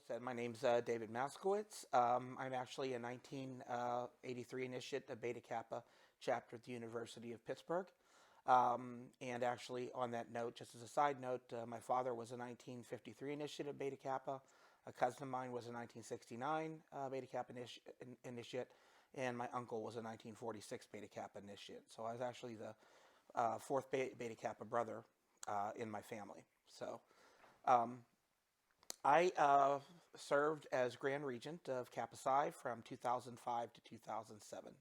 said, my name's David Maszkiewicz. I'm actually a 1983 initiate, a Beta Kappa chapter at the University of Pittsburgh. And actually, on that note, just as a side note, my father was a 1953 initiate at Beta Kappa. A cousin of mine was a 1969 Beta Kappa initiate, and my uncle was a 1946 Beta Kappa initiate. So I was actually the fourth Beta Kappa brother in my family. So um, I served as Grand Regent of Kappa Psi from 2005 to 2007.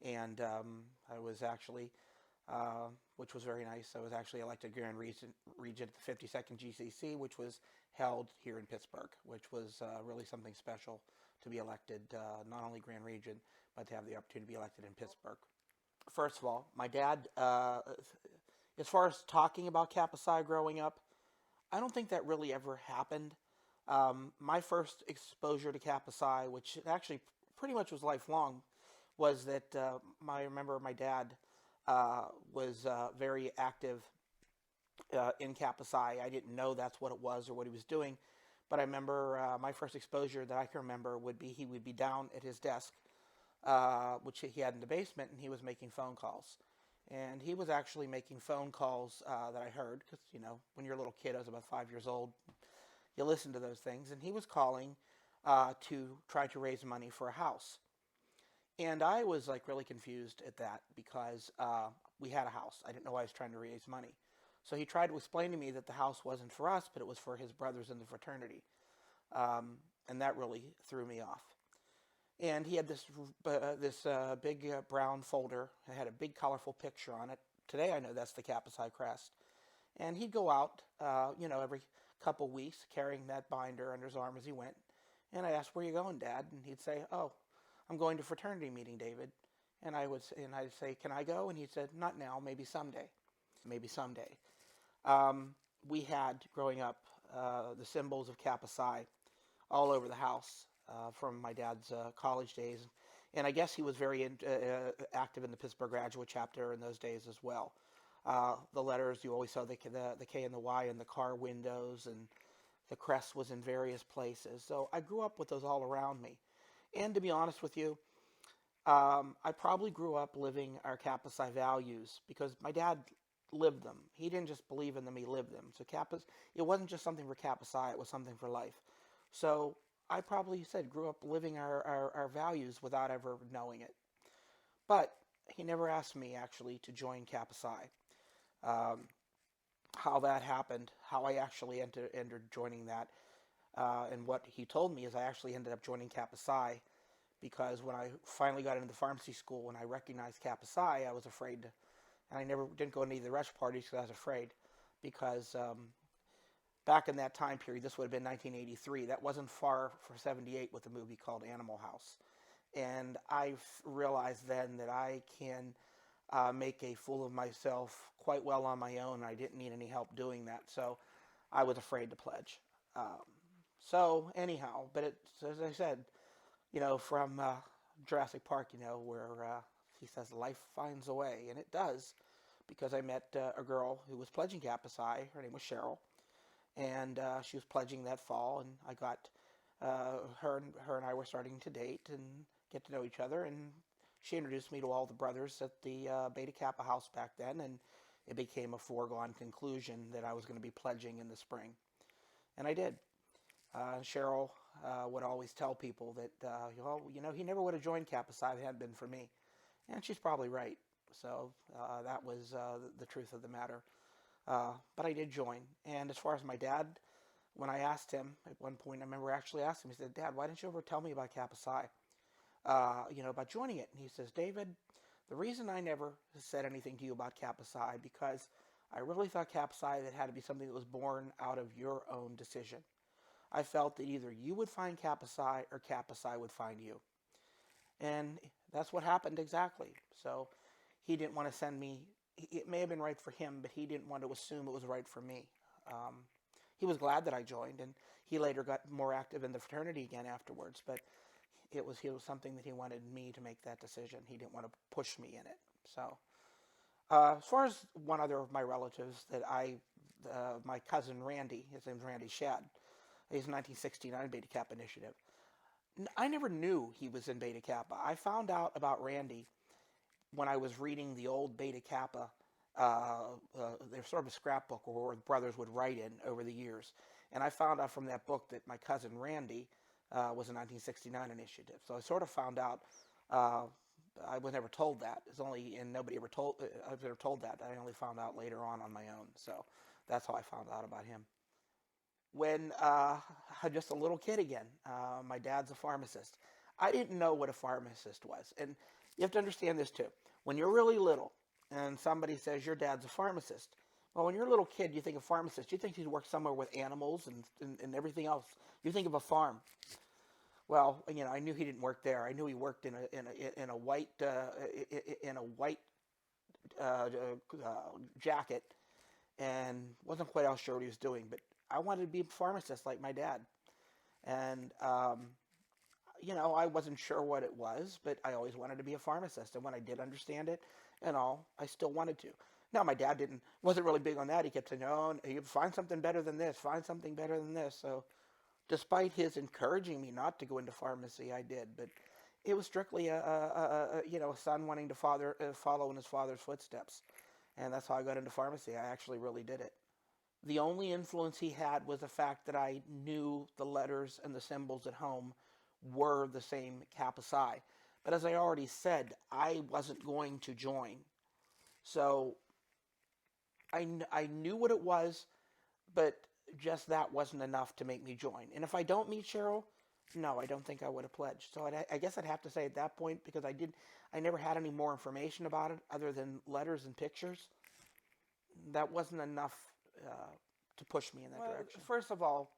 And I was actually, which was very nice, I was actually elected Grand Regent at the 52nd GCC, which was held here in Pittsburgh, which was really something special to be elected, not only Grand Regent, but to have the opportunity to be elected in Pittsburgh. First of all, my dad, as far as talking about Kappa Psi growing up, I don't think that really ever happened. My first exposure to Kappa Psi, which actually pretty much was lifelong, was that I remember my dad was very active in Kappa Psi. I didn't know that's what it was or what he was doing, but I remember my first exposure that I can remember would be he would be down at his desk, which he had in the basement, and he was making phone calls. And he was actually making phone calls that I heard, because, when you're a little kid, I was about 5 years old, you listen to those things. And he was calling to try to raise money for a house. And I was like really confused at that because we had a house. I didn't know why I was trying to raise money. So he tried to explain to me that the house wasn't for us, but it was for his brothers in the fraternity. And that really threw me off. And he had this big brown folder. It had a big colorful picture on it. Today I know that's the Kappa Psi crest. And he'd go out, every couple weeks carrying that binder under his arm as he went. And I asked, "Where you going, Dad?" And he'd say, "Oh, I'm going to fraternity meeting, David." And I'd say, "Can I go?" And he said, "Not now, maybe someday." Maybe someday. We had, growing up, the symbols of Kappa Psi all over the house. From my dad's college days. And I guess he was very active in the Pittsburgh graduate chapter in those days as well. The letters, you always saw the K and the Y in the car windows, and the crest was in various places. So I grew up with those all around me. And to be honest with you, I probably grew up living our Kappa Psi values because my dad lived them. He didn't just believe in them, he lived them. So it wasn't just something for Kappa Psi, it was something for life. So I probably grew up living our values without ever knowing it. But he never asked me actually to join Kappa Psi. How that happened, how I actually entered joining that, and what he told me is I actually ended up joining Kappa Psi because when I finally got into the pharmacy school and I recognized Kappa Psi, I was afraid to, and I never didn't go to any of the rush parties because I was afraid because back in that time period, this would have been 1983. That wasn't far from 78 with a movie called Animal House. And I realized then that I can make a fool of myself quite well on my own. I didn't need any help doing that. So I was afraid to pledge. So anyhow, but it's, as I said, from Jurassic Park, where he says life finds a way. And it does, because I met a girl who was pledging Kappa Psi. Her name was Cheryl. And she was pledging that fall, and I got her and I were starting to date and get to know each other, and she introduced me to all the brothers at the Beta Kappa house back then, and it became a foregone conclusion that I was going to be pledging in the spring, and I did. Cheryl would always tell people that, he never would have joined Kappa Psi if it hadn't been for me, and she's probably right. So that was the truth of the matter. But I did join. And as far as my dad, when I asked him at one point, I remember actually asking him, he said, "Dad, why didn't you ever tell me about Kappa Psi, about joining it?" And he says, "David, the reason I never said anything to you about Kappa Psi, because I really thought Kappa Psi that had to be something that was born out of your own decision. I felt that either you would find Kappa Psi or Kappa Psi would find you." And that's what happened exactly. So he didn't want to send me. It may have been right for him, but he didn't want to assume it was right for me. He was glad that I joined, and he later got more active in the fraternity again afterwards. But it was something that he wanted me to make that decision. He didn't want to push me in it. So as far as one other of my relatives that my cousin Randy, his name's Randy Shad, His 1969 Beta Kappa initiative. I never knew he was in Beta Kappa. I found out about Randy when I was reading the old Beta Kappa. They're sort of a scrapbook where the brothers would write in over the years. And I found out from that book that my cousin Randy was a 1969 initiative. So I sort of found out. I was never told that. It's only, and nobody ever told. I was never told that. I only found out later on my own. So that's how I found out about him. When just a little kid again, my dad's a pharmacist. I didn't know what a pharmacist was, and you have to understand this too. When you're really little, and somebody says your dad's a pharmacist, well, when you're a little kid, you think of pharmacist. You think he works somewhere with animals and everything else. You think of a farm. Well, I knew he didn't work there. I knew he worked in a white jacket, and wasn't quite sure what he was doing. But I wanted to be a pharmacist like my dad, and I wasn't sure what it was, but I always wanted to be a pharmacist. And when I did understand it, and all, I still wanted to. Now, my dad wasn't really big on that. He kept saying, "Oh, you find something better than this. Find something better than this." So, despite his encouraging me not to go into pharmacy, I did. But it was strictly a son wanting to follow in his father's footsteps, and that's how I got into pharmacy. I actually really did it. The only influence he had was the fact that I knew the letters and the symbols at home were the same Kappa Psi. But as I already said, I wasn't going to join. So I knew what it was, but just that wasn't enough to make me join. And if I don't meet Cheryl, no, I don't think I would have pledged. So I guess I'd have to say at that point, because I never had any more information about it other than letters and pictures. That wasn't enough to push me in that direction. First of all,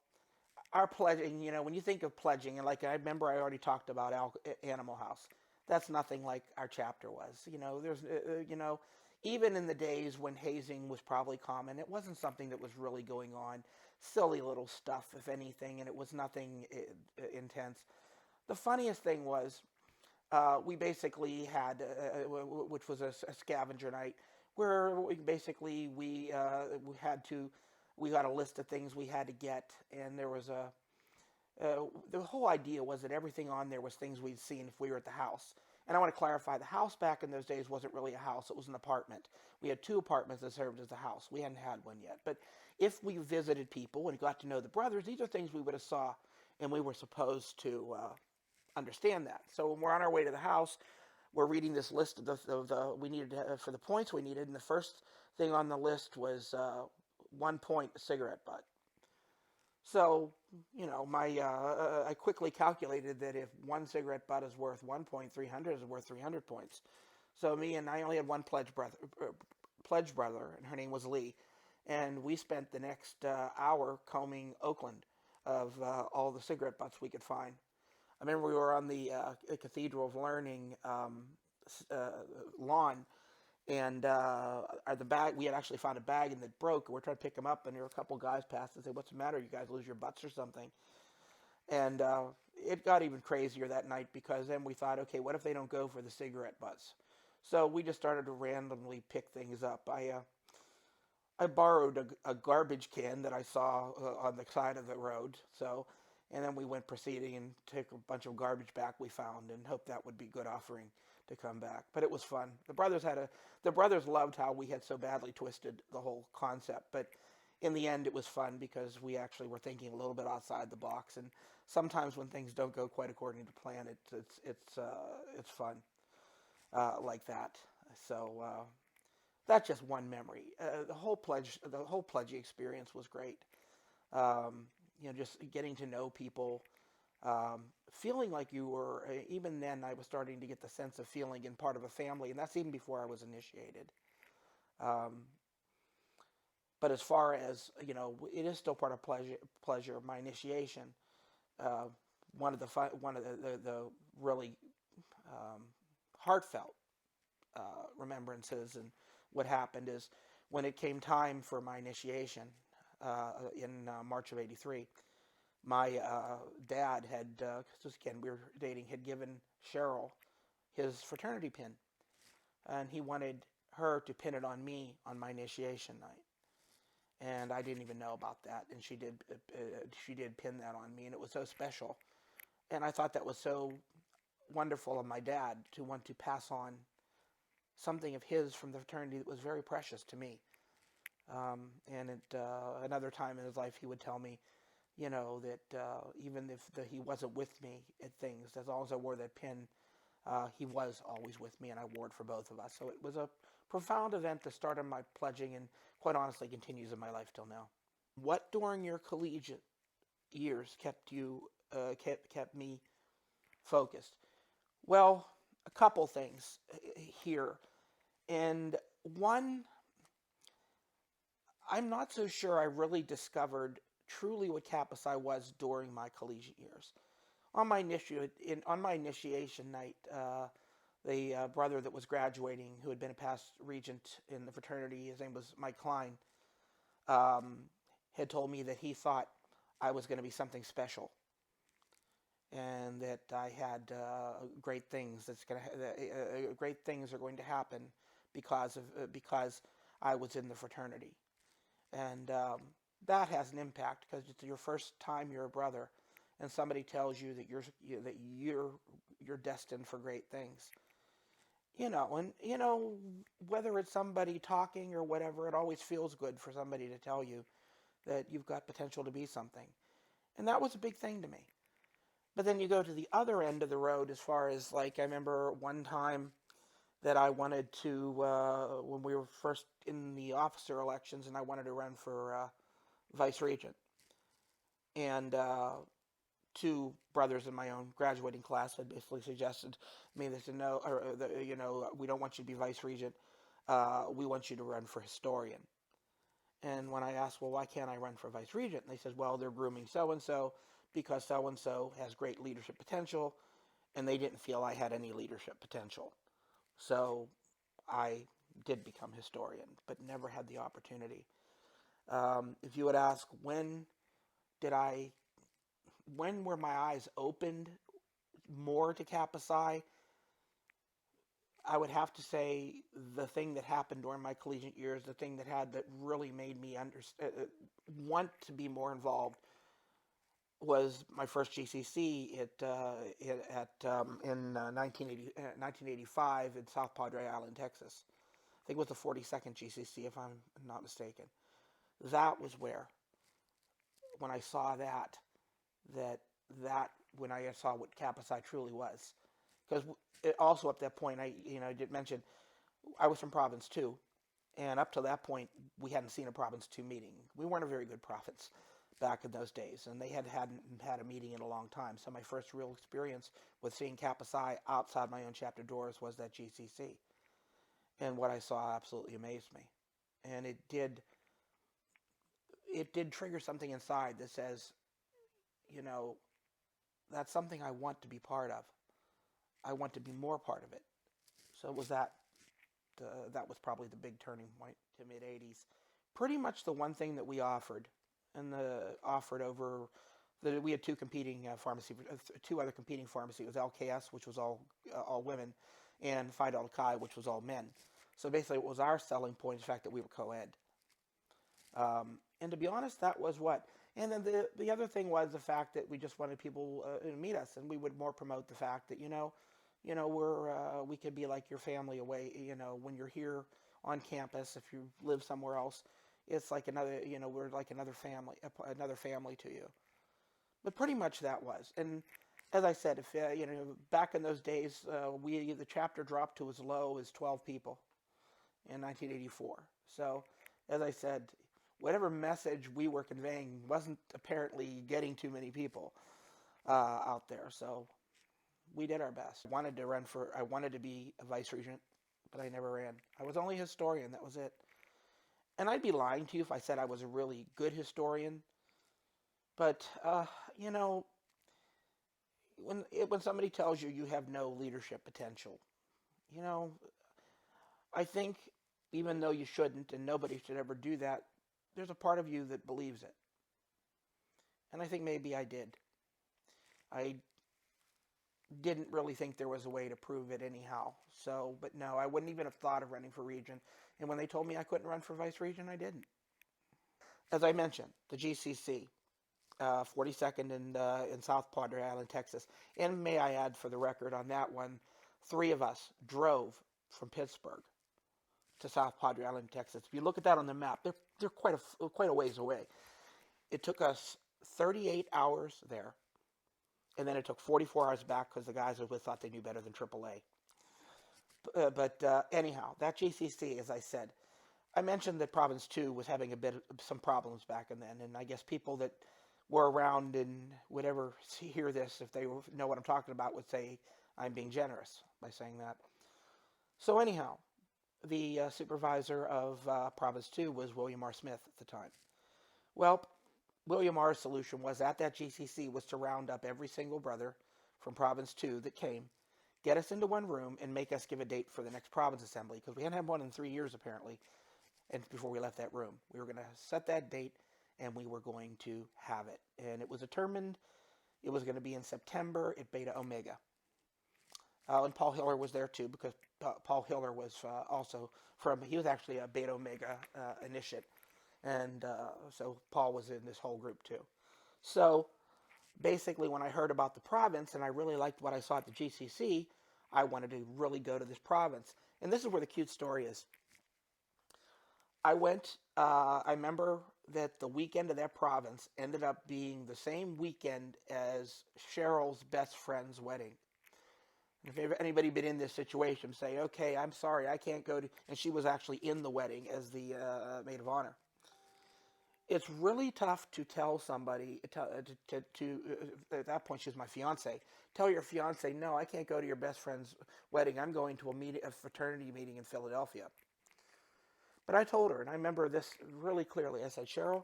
our pledging, when you think of pledging, and like I remember I already talked about Animal House. That's nothing like our chapter was. Even in the days when hazing was probably common, it wasn't something that was really going on. Silly little stuff, if anything, and it was nothing intense. The funniest thing was we basically had, which was a scavenger night, where we got a list of things we had to get, and there was the whole idea was that everything on there was things we'd seen if we were at the house. And I want to clarify, the house back in those days wasn't really a house, it was an apartment. We had 2 apartments that served as a house. We hadn't had one yet. But if we visited people and got to know the brothers, these are things we would have saw, and we were supposed to understand that. So when we're on our way to the house, we're reading this list of the we needed for the points we needed, and the first thing on the list was 1 point a cigarette butt. So, I quickly calculated that if 1 cigarette butt is worth 1 point, 300 is worth 300 points. So I only had one pledge brother, and her name was Lee. And we spent the next hour combing Oakland of all the cigarette butts we could find. I remember we were on the Cathedral of Learning lawn, and the bag, we had actually found a bag and it broke, and we're trying to pick them up, and there were a couple guys passed and said, "What's the matter? You guys lose your butts or something?" And it got even crazier that night, because then we thought, okay, what if they don't go for the cigarette butts? So we just started to randomly pick things up. I borrowed a garbage can that I saw on the side of the road, and then we went proceeding and took a bunch of garbage back we found and hoped that would be good offering to come back. But it was fun. The brothers loved how we had so badly twisted the whole concept, but in the end it was fun because we actually were thinking a little bit outside the box, and sometimes when things don't go quite according to plan, it's fun like that. So that's just one memory. The whole pledging experience was great. Just getting to know people, feeling like you were, even then I was starting to get the sense of feeling in part of a family, and that's even before I was initiated. But as far as, it is still part of pleasure, my initiation. One of the really heartfelt remembrances and what happened is when it came time for my initiation in March of '83, my dad had, because again we were dating, had given Cheryl his fraternity pin, and he wanted her to pin it on me on my initiation night. and I didn't even know about that. And she did pin that on me, and it was so special. And I thought that was so wonderful of my dad to want to pass on something of his from the fraternity that was very precious to me. And another time in his life, he would tell me, that even if he wasn't with me at things, as long as I wore that pin, he was always with me, and I wore it for both of us. So it was a profound event that started my pledging, and quite honestly continues in my life till now. What during your collegiate years kept me focused? Well, a couple things here, and one, I'm not so sure I really discovered truly what Kappa Psi was during my collegiate years. On my initiation night, the brother that was graduating, who had been a past regent in the fraternity, his name was Mike Klein, um, had told me that he thought I was going to be something special, and that I had great things are going to happen because I was in the fraternity, and that has an impact because it's your first time you're a brother, and somebody tells you that you're destined for great things. And whether it's somebody talking or whatever, it always feels good for somebody to tell you that you've got potential to be something. And that was a big thing to me. But then you go to the other end of the road as far as, like, I remember one time that I wanted to, when we were first in the officer elections, and I wanted to run for vice regent. And two brothers in my own graduating class had basically suggested me, they said, no, we don't want you to be vice regent. We want you to run for historian. And when I asked, well, why can't I run for vice regent? And they said, well, they're grooming so-and-so because so-and-so has great leadership potential, and they didn't feel I had any leadership potential. So I did become historian, but never had the opportunity. If you would ask, did I when were my eyes opened more to Kappa Psi, I would have to say the thing that happened during my collegiate years, the thing that really made me want to be more involved, was my first GCC in 1985 in South Padre Island, Texas. I think it was the 42nd GCC, if I'm not mistaken. That was where, when I saw that when I saw what Kappa Psi truly was. Because also up that point, I did mention I was from Province 2, and up to that point, we hadn't seen a Province 2 meeting. We weren't a very good province back in those days, and they hadn't had a meeting in a long time. So my first real experience with seeing Kappa Psi outside my own chapter doors was that GCC. And what I saw absolutely amazed me. And it did trigger something inside that says, that's something I want to be part of. I want to be more part of it. So it was that was probably the big turning point to mid 80s. Pretty much the one thing that we offered, and we had two other competing pharmacies. It was LKS, which was all women, and Phi Delta Chi, which was all men. So basically, it was our selling point, the fact that we were co-ed. And to be honest, that was what. And then the other thing was the fact that we just wanted people to meet us, and we would more promote the fact that we could be like your family away. When you're here on campus, if you live somewhere else, it's like another. We're like another family to you. But pretty much that was. And as I said, if back in those days, the chapter dropped to as low as 12 people in 1984. So, as I said, whatever message we were conveying wasn't apparently getting too many people out there. So we did our best. I wanted to be a vice regent, but I never ran. I was only a historian. That was it. And I'd be lying to you if I said I was a really good historian. But when somebody tells you have no leadership potential, I think even though you shouldn't, and nobody should ever do that, there's a part of you that believes it. And I think maybe I did. I didn't really think there was a way to prove it anyhow. So, but no, I wouldn't even have thought of running for regent. And when they told me I couldn't run for vice regent, I didn't. As I mentioned, the GCC, 42nd in South Padre Island, Texas. And may I add, for the record, on that one, three of us drove from Pittsburgh to South Padre Island, Texas. If you look at that on the map, they're quite a ways away. It took us 38 hours there, and then it took 44 hours back because the guys I was with thought they knew better than AAA. But anyhow, that GCC, as I said, I mentioned that Province 2 was having some problems back then, and I guess people that were around and would ever hear this, if they know what I'm talking about, would say I'm being generous by saying that. So anyhow, the supervisor of Province 2 was William R. Smith at the time. Well, William R.'s solution was, at that GCC, was to round up every single brother from Province 2 that came, get us into one room, and make us give a date for the next province assembly, because we hadn't had one in 3 years, apparently, and before we left that room. We were going to set that date, and we were going to have it. And it was determined it was going to be in September at Beta Omega. And Paul Hiller was there, too, because Paul Hiller was also he was actually a Beta Omega initiate. And so Paul was in this whole group, too. So basically, when I heard about the province, and I really liked what I saw at the GCC, I wanted to really go to this province. And this is where the cute story is. I went, I remember that the weekend of that province ended up being the same weekend as Cheryl's best friend's wedding. If anybody been in this situation, say, okay, I'm sorry, I can't go to, and she was actually in the wedding as the maid of honor. It's really tough to tell somebody, at that point she was my fiance, tell your fiance, no, I can't go to your best friend's wedding, I'm going to a fraternity meeting in Philadelphia. But I told her, and I remember this really clearly, I said, Cheryl,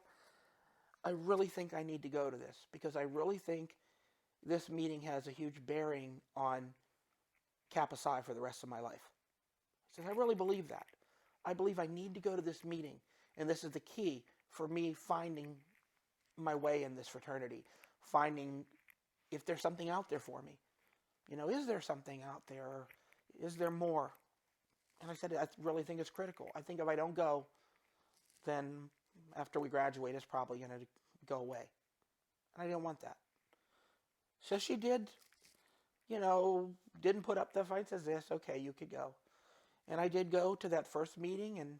I really think I need to go to this, because I really think this meeting has a huge bearing on Kappa Psi for the rest of my life. I said, I really believe that. I believe I need to go to this meeting, and this is the key for me finding my way in this fraternity, finding if there's something out there for me. You know, is there something out there? Or is there more? And I said, I really think it's critical. I think if I don't go, then after we graduate, it's probably going to go away. And I didn't want that. So she did, didn't put up the fight, says this, okay, you could go. And I did go to that first meeting, and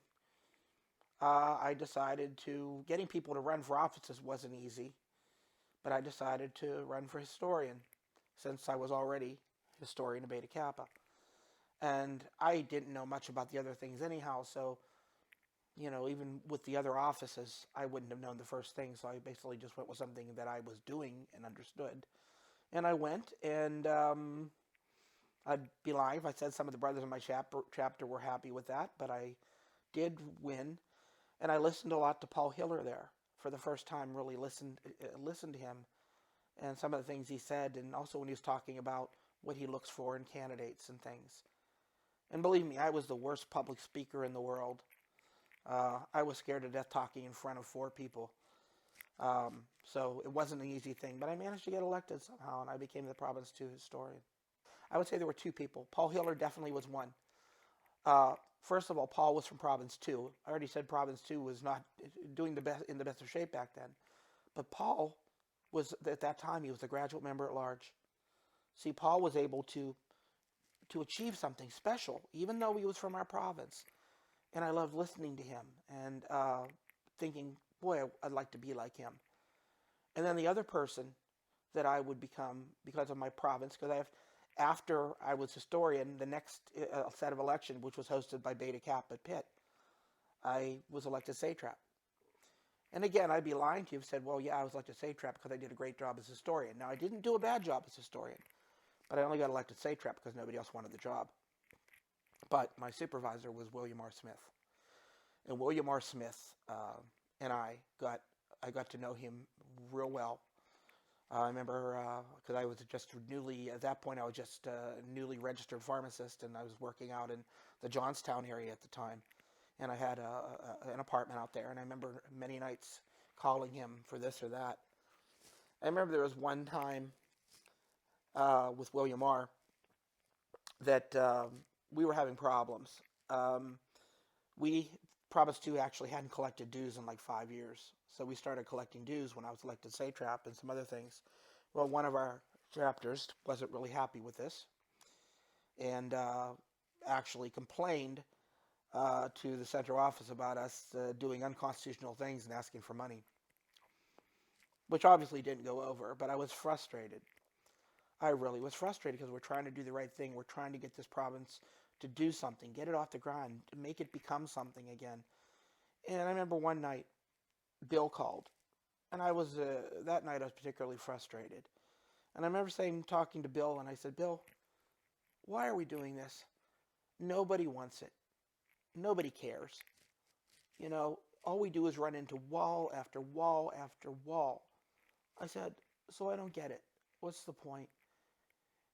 I decided getting people to run for offices wasn't easy, but I decided to run for historian, since I was already historian of Beta Kappa. And I didn't know much about the other things anyhow, so, even with the other offices, I wouldn't have known the first thing, so I basically just went with something that I was doing and understood. And I went, and I'd be lying if I said some of the brothers in my chapter were happy with that, but I did win. And I listened a lot to Paul Hiller there for the first time, really listened to him and some of the things he said, and also when he was talking about what he looks for in candidates and things. And believe me, I was the worst public speaker in the world. I was scared to death talking in front of 4 people. So it wasn't an easy thing, but I managed to get elected somehow, and I became the Province 2 historian. I would say there were 2 people. Paul Hiller definitely was one. First of all, Paul was from Province 2. I already said Province 2 was not doing the best in the best of shape back then. But Paul was, at that time, he was a graduate member at large. See, Paul was able to achieve something special, even though he was from our province. And I loved listening to him and thinking, boy, I'd like to be like him. And then the other person that I would become because of my province, because after I was historian, the next set of election, which was hosted by Beta Kappa at Pitt, I was elected satrap. And again, I'd be lying to you if I said, well, yeah, I was elected satrap because I did a great job as historian. Now, I didn't do a bad job as historian, but I only got elected satrap because nobody else wanted the job. But my supervisor was William R. Smith. And William R. Smith and I got to know him real well. I remember because I was just at that point I was just a newly registered pharmacist, and I was working out in the Johnstown area at the time. And I had an apartment out there, and I remember many nights calling him for this or that. I remember there was one time with William R. that we were having problems. Province 2 actually hadn't collected dues in like 5 years. So we started collecting dues when I was elected satrap and some other things. Well, one of our chapters wasn't really happy with this and actually complained to the central office about us doing unconstitutional things and asking for money, which obviously didn't go over, but I was frustrated. I really was frustrated because we're trying to do the right thing. We're trying to get this province to do something, get it off the ground, to make it become something again. And I remember one night, Bill called, and I was that night I was particularly frustrated. And I remember talking to Bill, and I said, Bill, why are we doing this? Nobody wants it. Nobody cares. You know, all we do is run into wall after wall after wall. I said, so I don't get it. What's the point?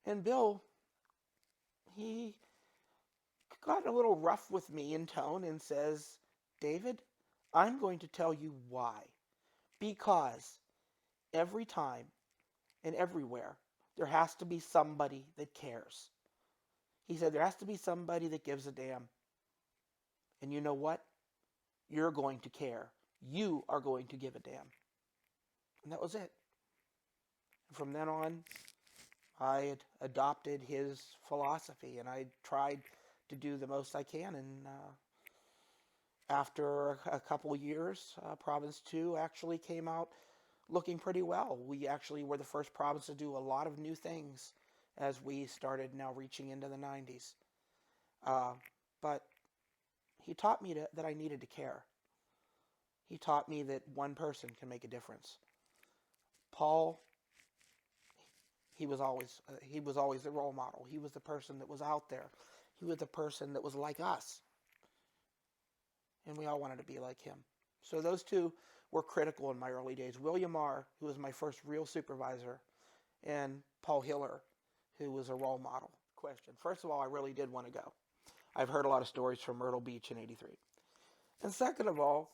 And Bill, he got a little rough with me in tone and says, David, I'm going to tell you why. Because every time and everywhere, there has to be somebody that cares. He said, there has to be somebody that gives a damn. And you know what? You're going to care. You are going to give a damn. And that was it. From then on, I had adopted his philosophy, and I tried to do the most I can. And after a couple years, Province 2 actually came out looking pretty well. We actually were the first province to do a lot of new things as we started now reaching into the 90s. But he taught me that I needed to care. He taught me that one person can make a difference. Paul, he was always the role model. He was the person that was out there. He was the person that was like us. And we all wanted to be like him. So those two were critical in my early days. William Marr, who was my first real supervisor, and Paul Hiller, who was a role model. Question. First of all, I really did want to go. I've heard a lot of stories from Myrtle Beach in '83. And second of all,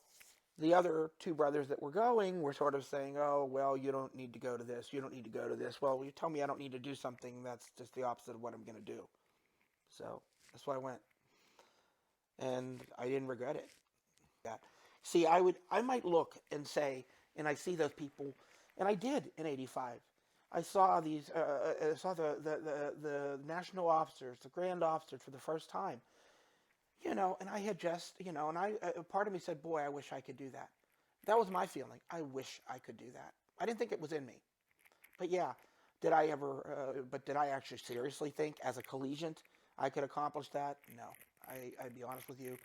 the other two brothers that were going were sort of saying, oh, well, you don't need to go to this. You don't need to go to this. Well, you tell me I don't need to do something that's just the opposite of what I'm going to do. So that's why I went. And I didn't regret it. That. See, I might look and say, and I see those people, and I did in '85. I saw these, saw the national officers, the grand officers for the first time, you know, and I had just, you know, and part of me said, boy, I wish I could do that. That was my feeling. I wish I could do that. I didn't think it was in me, but yeah, did I actually seriously think as a collegiate I could accomplish that? No, I'd be honest with you.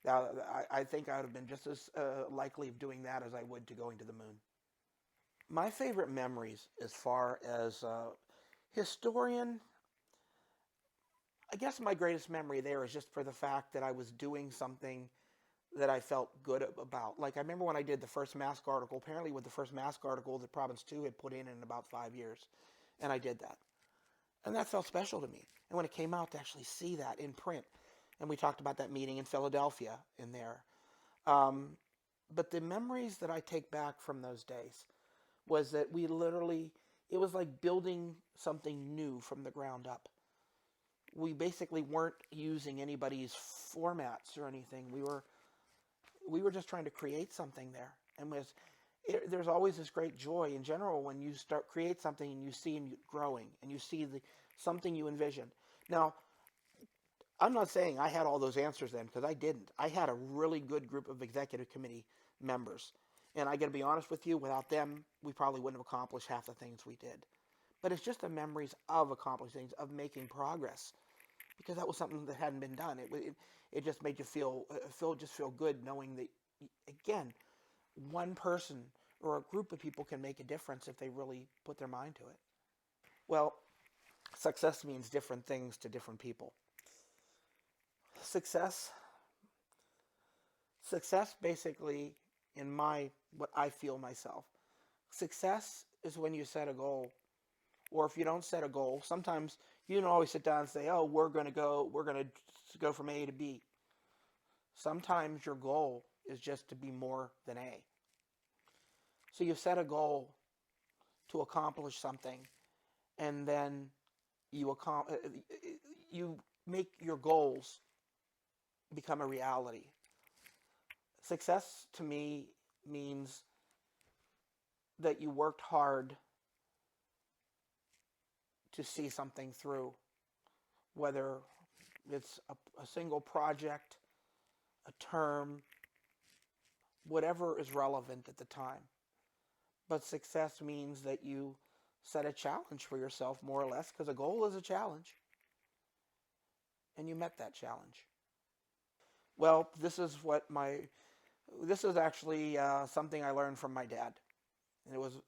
I think I would have been just as likely of doing that as I would to going to the moon. My favorite memories as far as historian, I guess my greatest memory there is just for the fact that I was doing something that I felt good about. Like I remember when I did the first mask article, apparently with the first mask article that Province 2 had put in about 5 years. And I did that. And that felt special to me. And when it came out to actually see that in print, and we talked about that meeting in Philadelphia in there. But the memories that I take back from those days was that we literally, it was like building something new from the ground up. We basically weren't using anybody's formats or anything. We were just trying to create something there. And there's always this great joy in general when you start create something and you see it growing and you see something you envisioned. Now, I'm not saying I had all those answers then, because I didn't. I had a really good group of executive committee members. And I got to be honest with you, without them, we probably wouldn't have accomplished half the things we did. But it's just the memories of accomplishing things, of making progress, because that was something that hadn't been done. It just made you feel good knowing that, again, one person or a group of people can make a difference if they really put their mind to it. Well, success means different things to different people. Success basically, in what I feel myself, success is when you set a goal. Or if you don't set a goal, sometimes you don't always sit down and say, oh, we're going to go from A to B. Sometimes your goal is just to be more than A. So you set a goal to accomplish something, and then you make your goals become a reality. Success to me means that you worked hard to see something through, whether it's a single project, a term, whatever is relevant at the time. But success means that you set a challenge for yourself, more or less, because a goal is a challenge, and you met that challenge. Well, this is actually something I learned from my dad. It was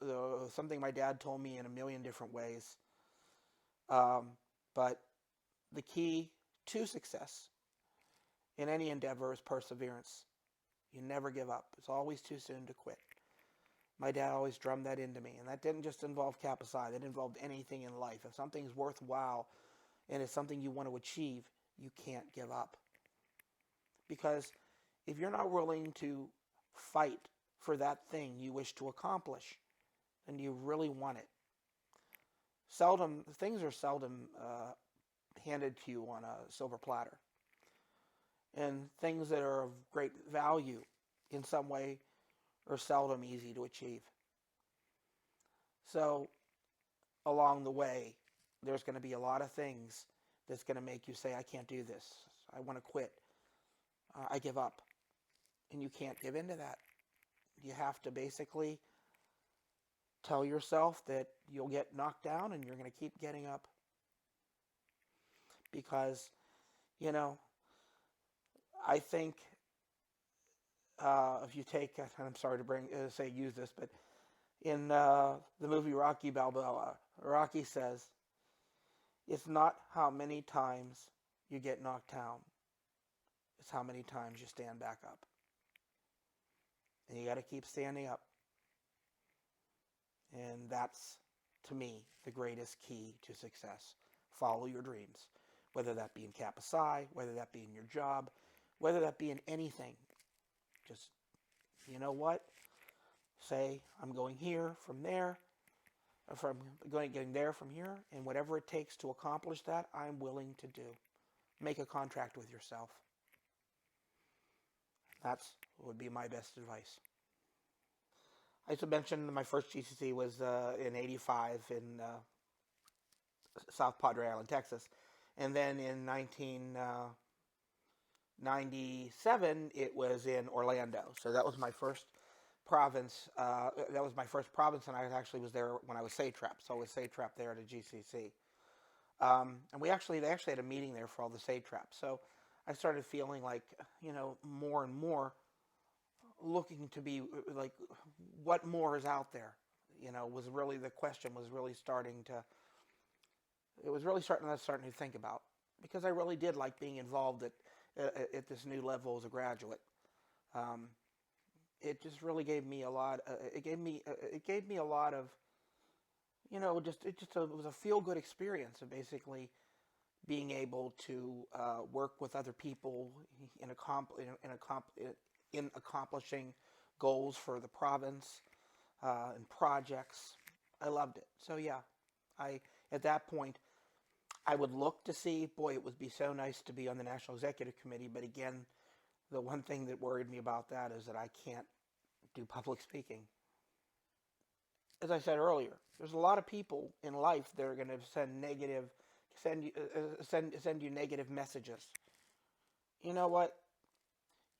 something my dad told me in a million different ways. Um, but the key to success in any endeavor is perseverance. You never give up. It's always too soon to quit. My dad always drummed that into me, and that didn't just involve Kappa Psi. That involved anything in life. If something's worthwhile and it's something you want to achieve, you can't give up. Because if you're not willing to fight for that thing you wish to accomplish, then you really want it. Things are seldom handed to you on a silver platter. And things that are of great value in some way are seldom easy to achieve. So along the way, there's going to be a lot of things that's going to make you say, I can't do this. I want to quit. I give up. And you can't give in to that. You have to basically tell yourself that you'll get knocked down and you're going to keep getting up. Because, I think if you take, I'm sorry to use this, but in the movie Rocky Balboa, Rocky says, it's not how many times you get knocked down, it's how many times you stand back up. And you got to keep standing up. And that's, to me, the greatest key to success. Follow your dreams, whether that be in Kappa Psi, whether that be in your job, whether that be in anything. Just, you know what? Say, I'm going here from there, getting there from here, and whatever it takes to accomplish that, I'm willing to do. Make a contract with yourself. That's would be my best advice. I should mention my first GCC was in '85 in South Padre Island, Texas. And then in 1997, it was in Orlando. So that was my first province. And I actually was there when I was satrap. So I was satrap there at a GCC. And they actually had a meeting there for all the satraps. So I started feeling like, more and more looking to be like, what more is out there? Was really the question was really starting to. It was really starting to think about, because I really did like being involved at this new level as a graduate. It just really gave me a lot. It gave me a lot of, it was a feel good experience of basically being able to work with other people in accomplishing goals for the province and projects. I loved it. So yeah, at that point, I would look to see, boy, it would be so nice to be on the National Executive Committee. But again, the one thing that worried me about that is that I can't do public speaking. As I said earlier, there's a lot of people in life that are going to send you negative messages. You know what?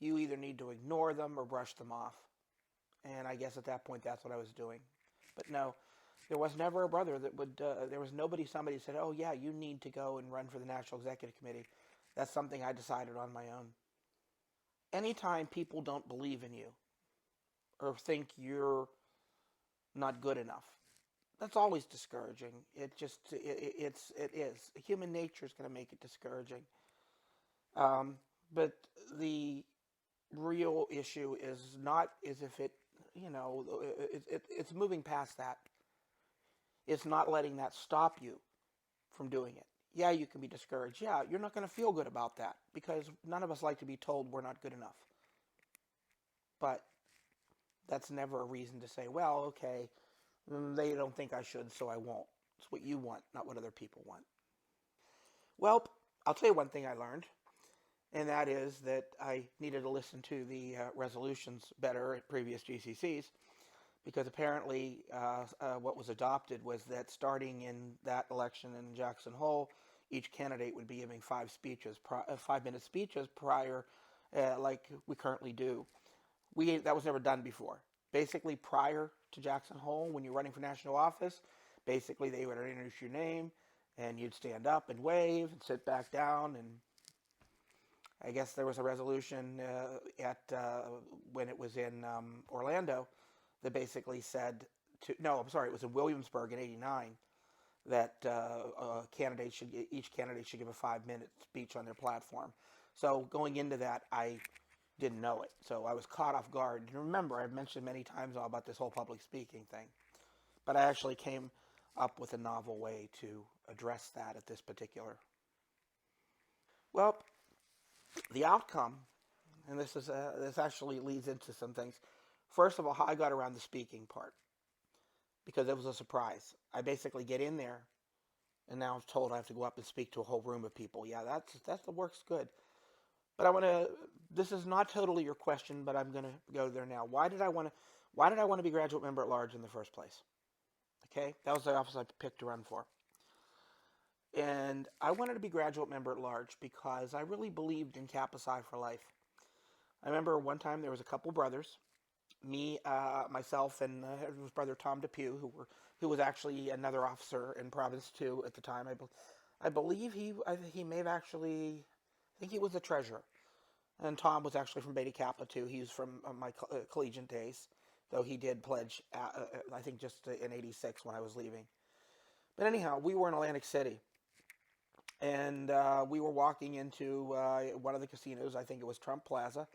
You either need to ignore them or brush them off. And I guess at that point, that's what I was doing. But no, there was never a brother that would, there was somebody said, oh yeah, you need to go and run for the National Executive Committee. That's something I decided on my own. Anytime people don't believe in you or think you're not good enough, that's always discouraging. It is. Human nature is going to make it discouraging. But the real issue is not as if it's moving past that. It's not letting that stop you from doing it. Yeah, you can be discouraged. Yeah, you're not going to feel good about that because none of us like to be told we're not good enough. But that's never a reason to say, well, okay, they don't think I should, so I won't. It's what you want, not what other people want. Well, I'll tell you one thing I learned, and that is that I needed to listen to the resolutions better at previous GCCs, because apparently what was adopted was that starting in that election in Jackson Hole, each candidate would be giving 5-minute speeches prior, like we currently do. That was never done before. Basically, prior to Jackson Hole, when you're running for national office, basically they would introduce your name, and you'd stand up and wave and sit back down. And I guess there was a resolution at when it was in Orlando that basically said to no, I'm sorry, it was in Williamsburg in '89 that each candidate should give a 5-minute speech on their platform. So going into that, I didn't know it, so I was caught off guard. And remember, I've mentioned many times all about this whole public speaking thing, but I actually came up with a novel way to address that at this particular. Well, the outcome, and this actually leads into some things. First of all, how I got around the speaking part, because it was a surprise. I basically get in there, and now I'm told I have to go up and speak to a whole room of people. Yeah, that works good. But I want to. This is not totally your question, but I'm going to go there now. Why did I want to? Why did I want to be graduate member at large in the first place? Okay, that was the office I picked to run for. And I wanted to be graduate member at large because I really believed in Kappa Psi for life. I remember one time there was a couple brothers, me, myself, and his brother Tom Depew, who was actually another officer in Province 2 at the time. I believe he may have actually, I think he was the treasurer. And Tom was actually from Beta Kappa too. He was from my collegiate days, though he did pledge, I think just in '86 when I was leaving. But anyhow, we were in Atlantic City, and we were walking into one of the casinos. I think it was Trump Plaza,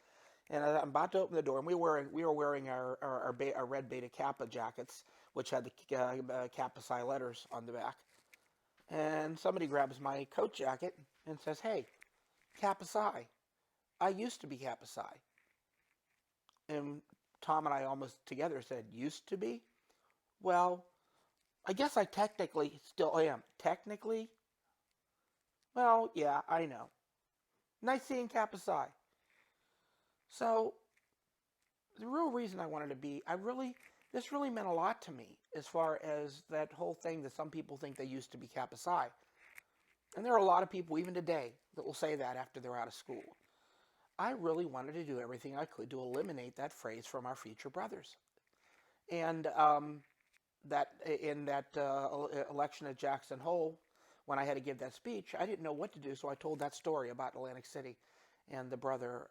and I'm about to open the door, and we were wearing our red Beta Kappa jackets, which had the Kappa Psi letters on the back. And somebody grabs my coat jacket and says, "Hey, Kappa Psi. I used to be Kappa Psi." And Tom and I almost together said, "Used to be?" Well, I guess I technically still am. Technically? Well, yeah, I know. Nice seeing Kappa Psi. So, the real reason I wanted to be, this really meant a lot to me as far as that whole thing that some people think they used to be Kappa Psi. And there are a lot of people, even today, that will say that after they're out of school. I really wanted to do everything I could to eliminate that phrase from our future brothers. And that in that election at Jackson Hole, when I had to give that speech, I didn't know what to do, so I told that story about Atlantic City and the brother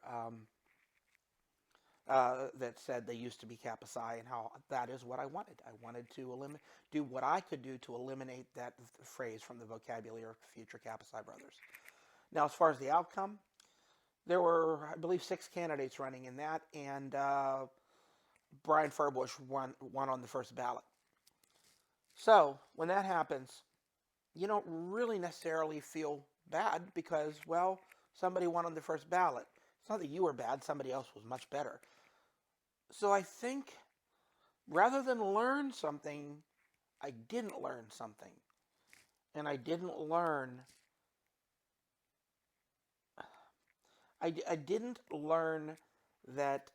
that said they used to be Kappa Psi, and how that is what I wanted. I wanted to do what I could do to eliminate that phrase from the vocabulary of future Kappa Psi brothers. Now, as far as the outcome, there were, I believe, 6 candidates running in that, and Brian Furbush won on the first ballot. So, when that happens, you don't really necessarily feel bad because, well, somebody won on the first ballot. It's not that you were bad, somebody else was much better. So I think rather than learn something, I didn't learn something. And I didn't learn that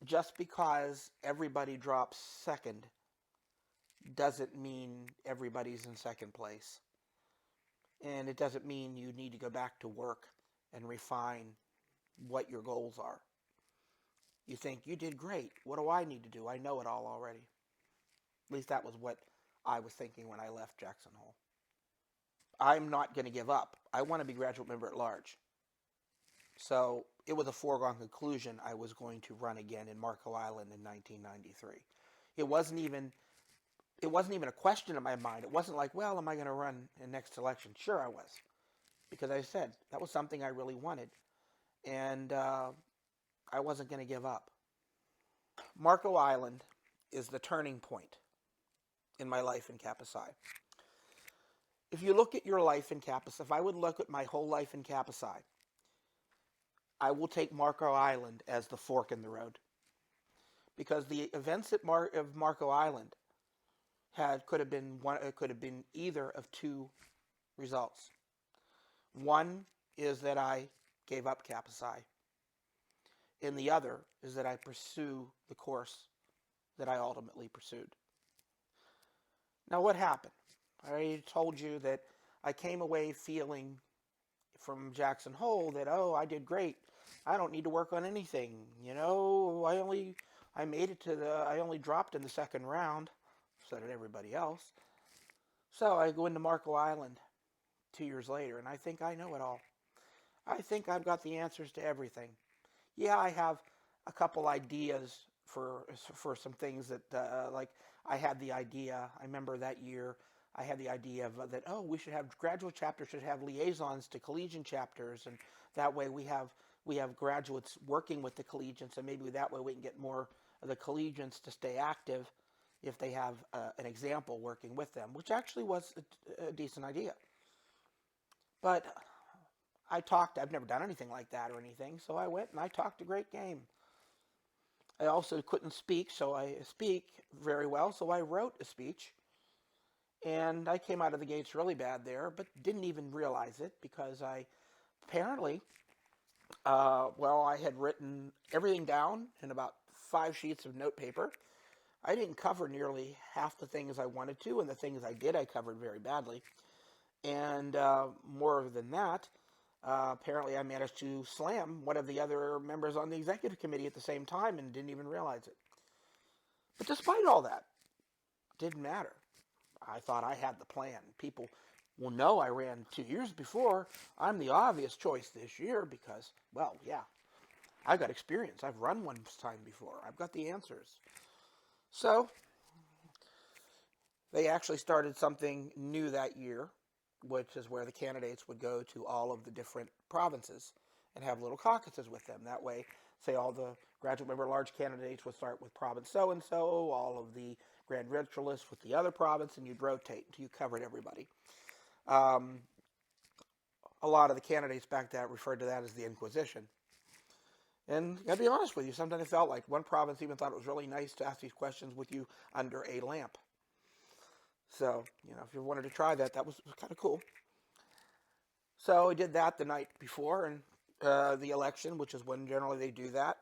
just because everybody drops second doesn't mean everybody's in second place. And it doesn't mean you need to go back to work and refine what your goals are. You think, you did great. What do I need to do? I know it all already. At least that was what I was thinking when I left Jackson Hole. I'm not going to give up. I want to be graduate member at large. So it was a foregone conclusion I was going to run again in Marco Island in 1993. It wasn't even a question in my mind. It wasn't like, well, am I going to run in next election? Sure, I was. Because I said, that was something I really wanted. And I wasn't going to give up. Marco Island is the turning point in my life in Kappa Psi. If you look at your life in Kappa Psi, if I would look at my whole life in Kappa Psi, I will take Marco Island as the fork in the road. Because the events of Marco Island could have been either of 2 results. One is that I gave up Kappa Psi, and the other is that I pursue the course that I ultimately pursued. Now, what happened? I already told you that I came away feeling from Jackson Hole that, oh, I did great. I don't need to work on anything. I made it I only dropped in the second round. So did everybody else. So I go into Marco Island 2 years later, and I think I know it all. I think I've got the answers to everything. Yeah, I have a couple ideas for some things that like I had the idea. I remember that year I had the idea of that. Oh, we should have graduate chapters should have liaisons to collegiate chapters, and that way we have graduates working with the collegians, and maybe that way we can get more of the collegians to stay active if they have an example working with them, which actually was a decent idea. But I've never done anything like that or anything, so I went and I talked a great game. I also couldn't speak, so I speak very well, so I wrote a speech. And I came out of the gates really bad there, but didn't even realize it because I apparently, I had written everything down in about 5 sheets of note paper. I didn't cover nearly half the things I wanted to, and the things I did, I covered very badly. And more than that, apparently I managed to slam one of the other members on the executive committee at the same time and didn't even realize it. But despite all that, it didn't matter. I thought I had the plan. People will know I ran 2 years before. I'm the obvious choice this year because, well, yeah, I've got experience. I've run one time before. I've got the answers. So they actually started something new that year, which is where the candidates would go to all of the different provinces and have little caucuses with them. That way, say all the graduate member large candidates would start with province so-and-so, all of the grand ritualists with the other province, and you'd rotate until you covered everybody. A lot of the candidates back then referred to that as the Inquisition. And I'll be honest with you, sometimes it felt like one province even thought it was really nice to ask these questions with you under a lamp. So, if you wanted to try that, that was kind of cool. So I did that the night before, and the election, which is when generally they do that,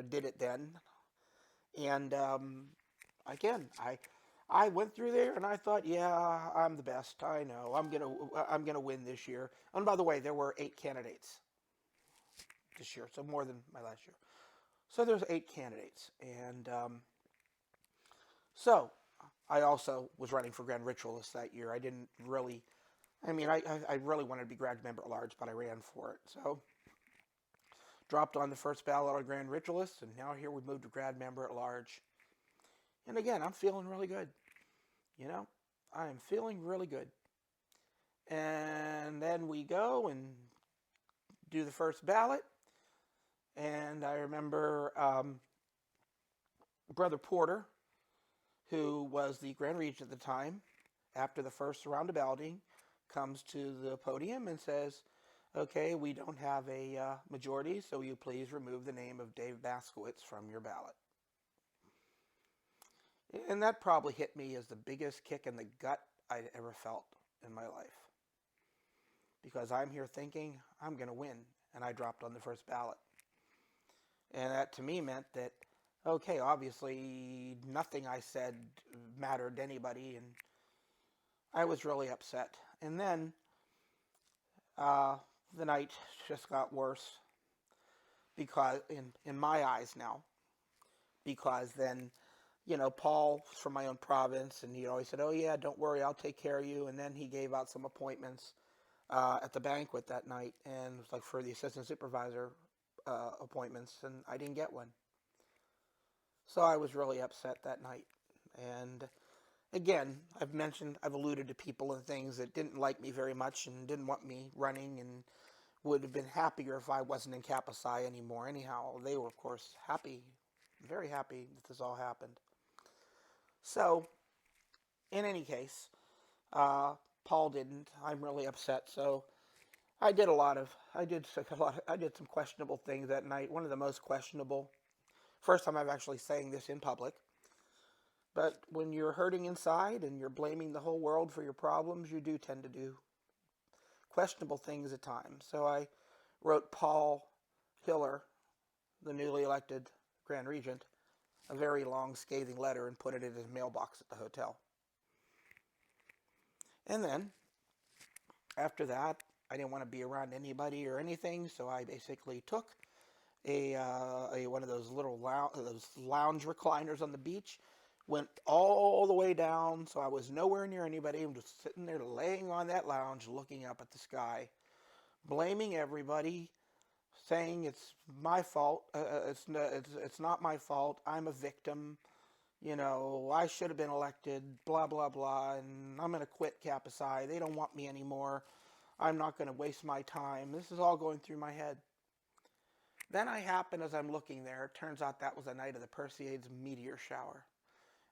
did it then. And again, I went through there, and I thought, yeah, I'm the best. I know I'm gonna win this year. And by the way, there were 8 candidates this year, so more than my last year. So there's 8 candidates, and so I also was running for Grand Ritualist that year. I didn't really, I really wanted to be Grand Member at Large, but I ran for it. So dropped on the first ballot on Grand Ritualist, and now here we moved to Grand Member at Large. And again, I'm feeling really good. I am feeling really good. And then we go and do the first ballot. And I remember Brother Porter, who was the Grand Regent at the time, after the first round of balloting, comes to the podium and says, okay, we don't have a majority, so will you please remove the name of Dave Maszkiewicz from your ballot? And that probably hit me as the biggest kick in the gut I'd ever felt in my life. Because I'm here thinking, I'm going to win, and I dropped on the first ballot. And that to me meant that, okay, obviously nothing I said mattered to anybody, and I was really upset. And then the night just got worse, because in my eyes now, because then, Paul from my own province, and he always said, oh yeah, don't worry, I'll take care of you. And then he gave out some appointments at the banquet that night, and it was like for the assistant supervisor appointments, and I didn't get one. So I was really upset that night. And again, I've alluded to people and things that didn't like me very much and didn't want me running and would have been happier if I wasn't in Kappa Psi anymore. Anyhow, they were, of course, happy, very happy that this all happened. So, in any case, Paul didn't. I'm really upset. So I did some questionable things that night. One of the most questionable. First time I've actually saying this in public. But when you're hurting inside and you're blaming the whole world for your problems, you do tend to do questionable things at times. So I wrote Paul Hiller, the newly elected Grand Regent, a very long, scathing letter and put it in his mailbox at the hotel. And then, after that, I didn't want to be around anybody or anything, so I basically took a one of those little lounge recliners on the beach, went all the way down, so I was nowhere near anybody. I'm just sitting there laying on that lounge looking up at the sky, blaming everybody, saying it's my fault. It's not my fault. I'm a victim. I should have been elected, blah, blah, blah, and I'm going to quit Kappa Psi. They don't want me anymore. I'm not going to waste my time. This is all going through my head. Then I happen, as I'm looking there, it turns out that was the night of the Perseids meteor shower.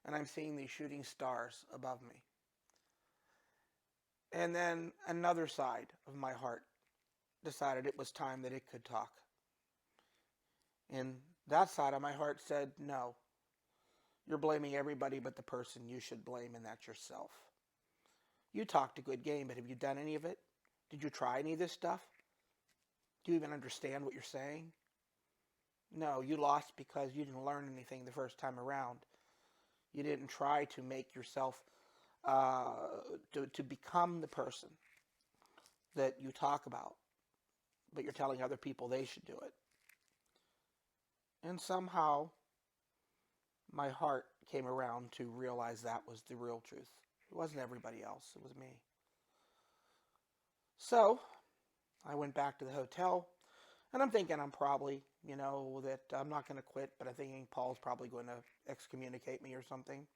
And I'm seeing these shooting stars above me. And then another side of my heart decided it was time that it could talk. And that side of my heart said, no, you're blaming everybody but the person you should blame, and that's yourself. You talked a good game, but have you done any of it? Did you try any of this stuff? Do you even understand what you're saying? No, you lost because you didn't learn anything the first time around. You didn't try to make yourself, to become the person that you talk about, but you're telling other people they should do it. And somehow, my heart came around to realize that was the real truth. It wasn't everybody else, it was me. So, I went back to the hotel, and I'm thinking I'm probably, that I'm not going to quit, but I'm thinking Paul's probably going to excommunicate me or something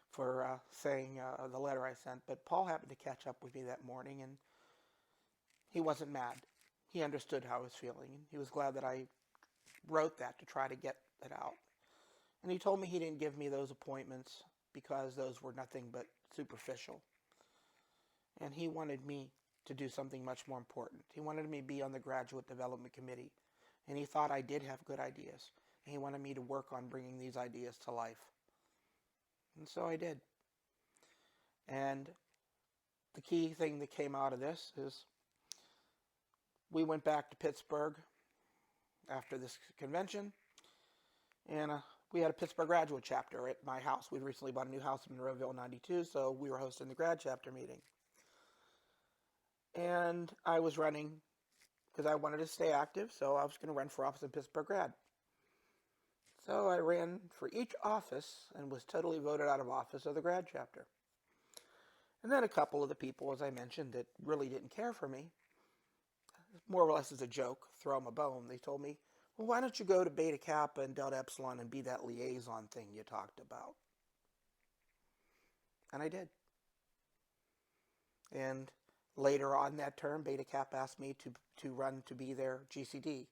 for saying the letter I sent. But Paul happened to catch up with me that morning, and he wasn't mad. He understood how I was feeling, and he was glad that I wrote that to try to get it out. And he told me he didn't give me those appointments because those were nothing but superficial. And he wanted me to do something much more important. He wanted me to be on the Graduate Development Committee. And he thought I did have good ideas. And he wanted me to work on bringing these ideas to life. And so I did. And the key thing that came out of this is we went back to Pittsburgh after this convention. And we had a Pittsburgh graduate chapter at my house. We'd recently bought a new house in Monroeville, 92, so we were hosting the grad chapter meeting. And I was running because I wanted to stay active, so I was going to run for office in Pittsburgh grad. So I ran for each office and was totally voted out of office of the grad chapter. And then a couple of the people, as I mentioned, that really didn't care for me, more or less as a joke, throw them a bone, they told me, well, why don't you go to Beta Kappa and Delta Epsilon and be that liaison thing you talked about? And I did. And later on that term, Beta Kappa asked me to run to be their GCD,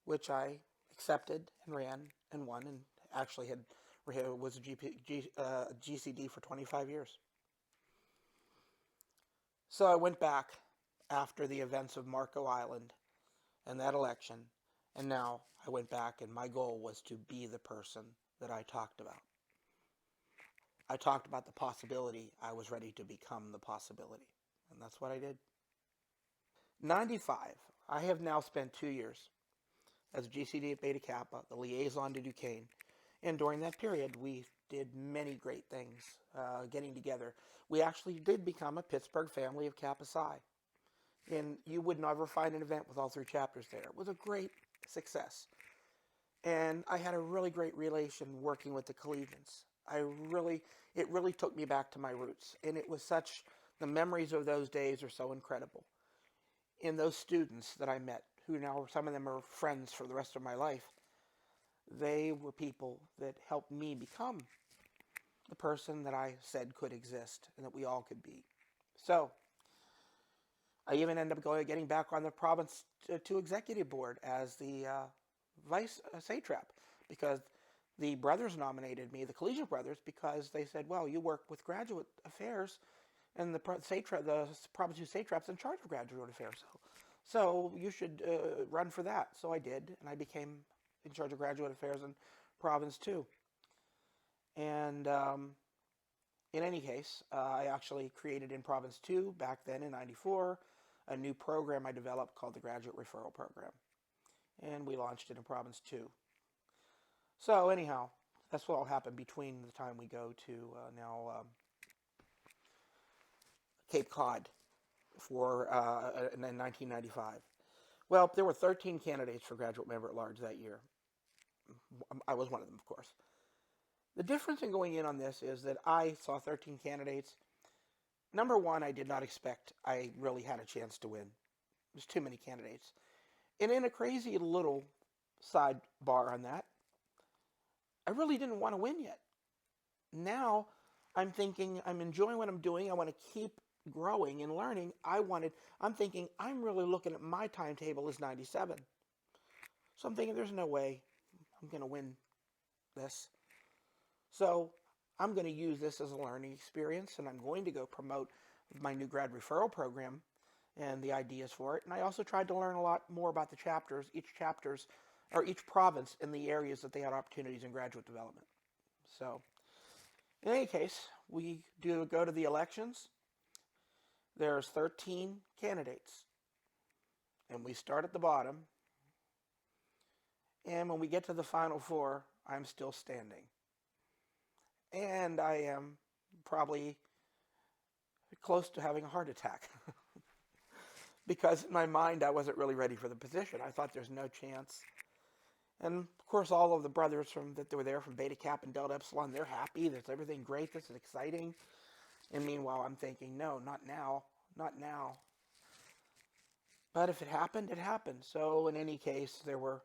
which I accepted and ran and won, and actually was a GCD for 25 years. So I went back after the events of Marco Island and that election, and now I went back, and my goal was to be the person that I talked about. I talked about the possibility. I was ready to become the possibility. And that's what I did. 95. I have now spent 2 years as GCD at Beta Kappa, the liaison to Duquesne. And during that period, we did many great things getting together. We actually did become a Pittsburgh family of Kappa Psi. And you would never find an event with all 3 chapters there. It was a great success. And I had a really great relation working with the collegians. It really took me back to my roots. And it was the memories of those days are so incredible. And those students that I met, who now some of them are friends for the rest of my life, they were people that helped me become the person that I said could exist and that we all could be. So, I even ended up getting back on the Province 2 Executive Board as the Vice Satrap, because the brothers nominated me, the collegiate brothers, because they said, well, you work with graduate affairs, and the Province 2 Satrap's in charge of graduate affairs. So you should run for that. So I did, and I became in charge of graduate affairs in Province 2. And in any case, I actually created in Province 2, back then in 94, a new program I developed called the Graduate Referral Program. And we launched it in Province 2. So anyhow, that's what will happen between the time we go to now Cape Cod for in 1995. Well, there were 13 candidates for graduate member at large that year. I was one of them, of course. The difference in going in on this is that I saw 13 candidates. Number one, I did not expect I really had a chance to win. There's too many candidates. And in a crazy little sidebar on that, I really didn't want to win yet. Now I'm thinking I'm enjoying what I'm doing. I want to keep growing and learning. I'm thinking I'm really looking at my timetable as 97. So I'm thinking there's no way I'm going to win this. So I'm going to use this as a learning experience, and I'm going to go promote my new grad referral program and the ideas for it. And I also tried to learn a lot more about the chapters, each province in the areas that they had opportunities in graduate development. So in any case, we do go to the elections. There's 13 candidates, and we start at the bottom. And when we get to the final four, I'm still standing. And I am probably close to having a heart attack. Because in my mind, I wasn't really ready for the position. I thought there's no chance. And of course, all of the brothers that were there from Beta Kappa and Delta Epsilon, they're happy. There's everything great. This is exciting. And meanwhile, I'm thinking, no, not now. Not now. But if it happened, it happened. So in any case, there were...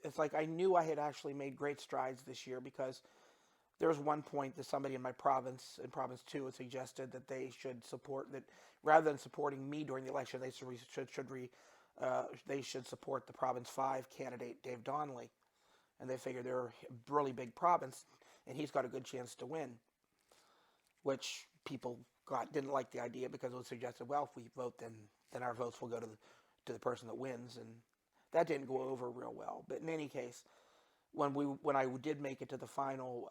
it's like I knew I had actually made great strides this year, because there was one point that somebody in my province, in Province 2, had suggested that they should support, that rather than supporting me during the election, they should support the Province 5 candidate, Dave Donnelly. And they figured they're a really big province, and he's got a good chance to win. Which people didn't like the idea, because it was suggested, well, if we vote, then our votes will go to the person that wins, and that didn't go over real well. But in any case, when I did make it to the final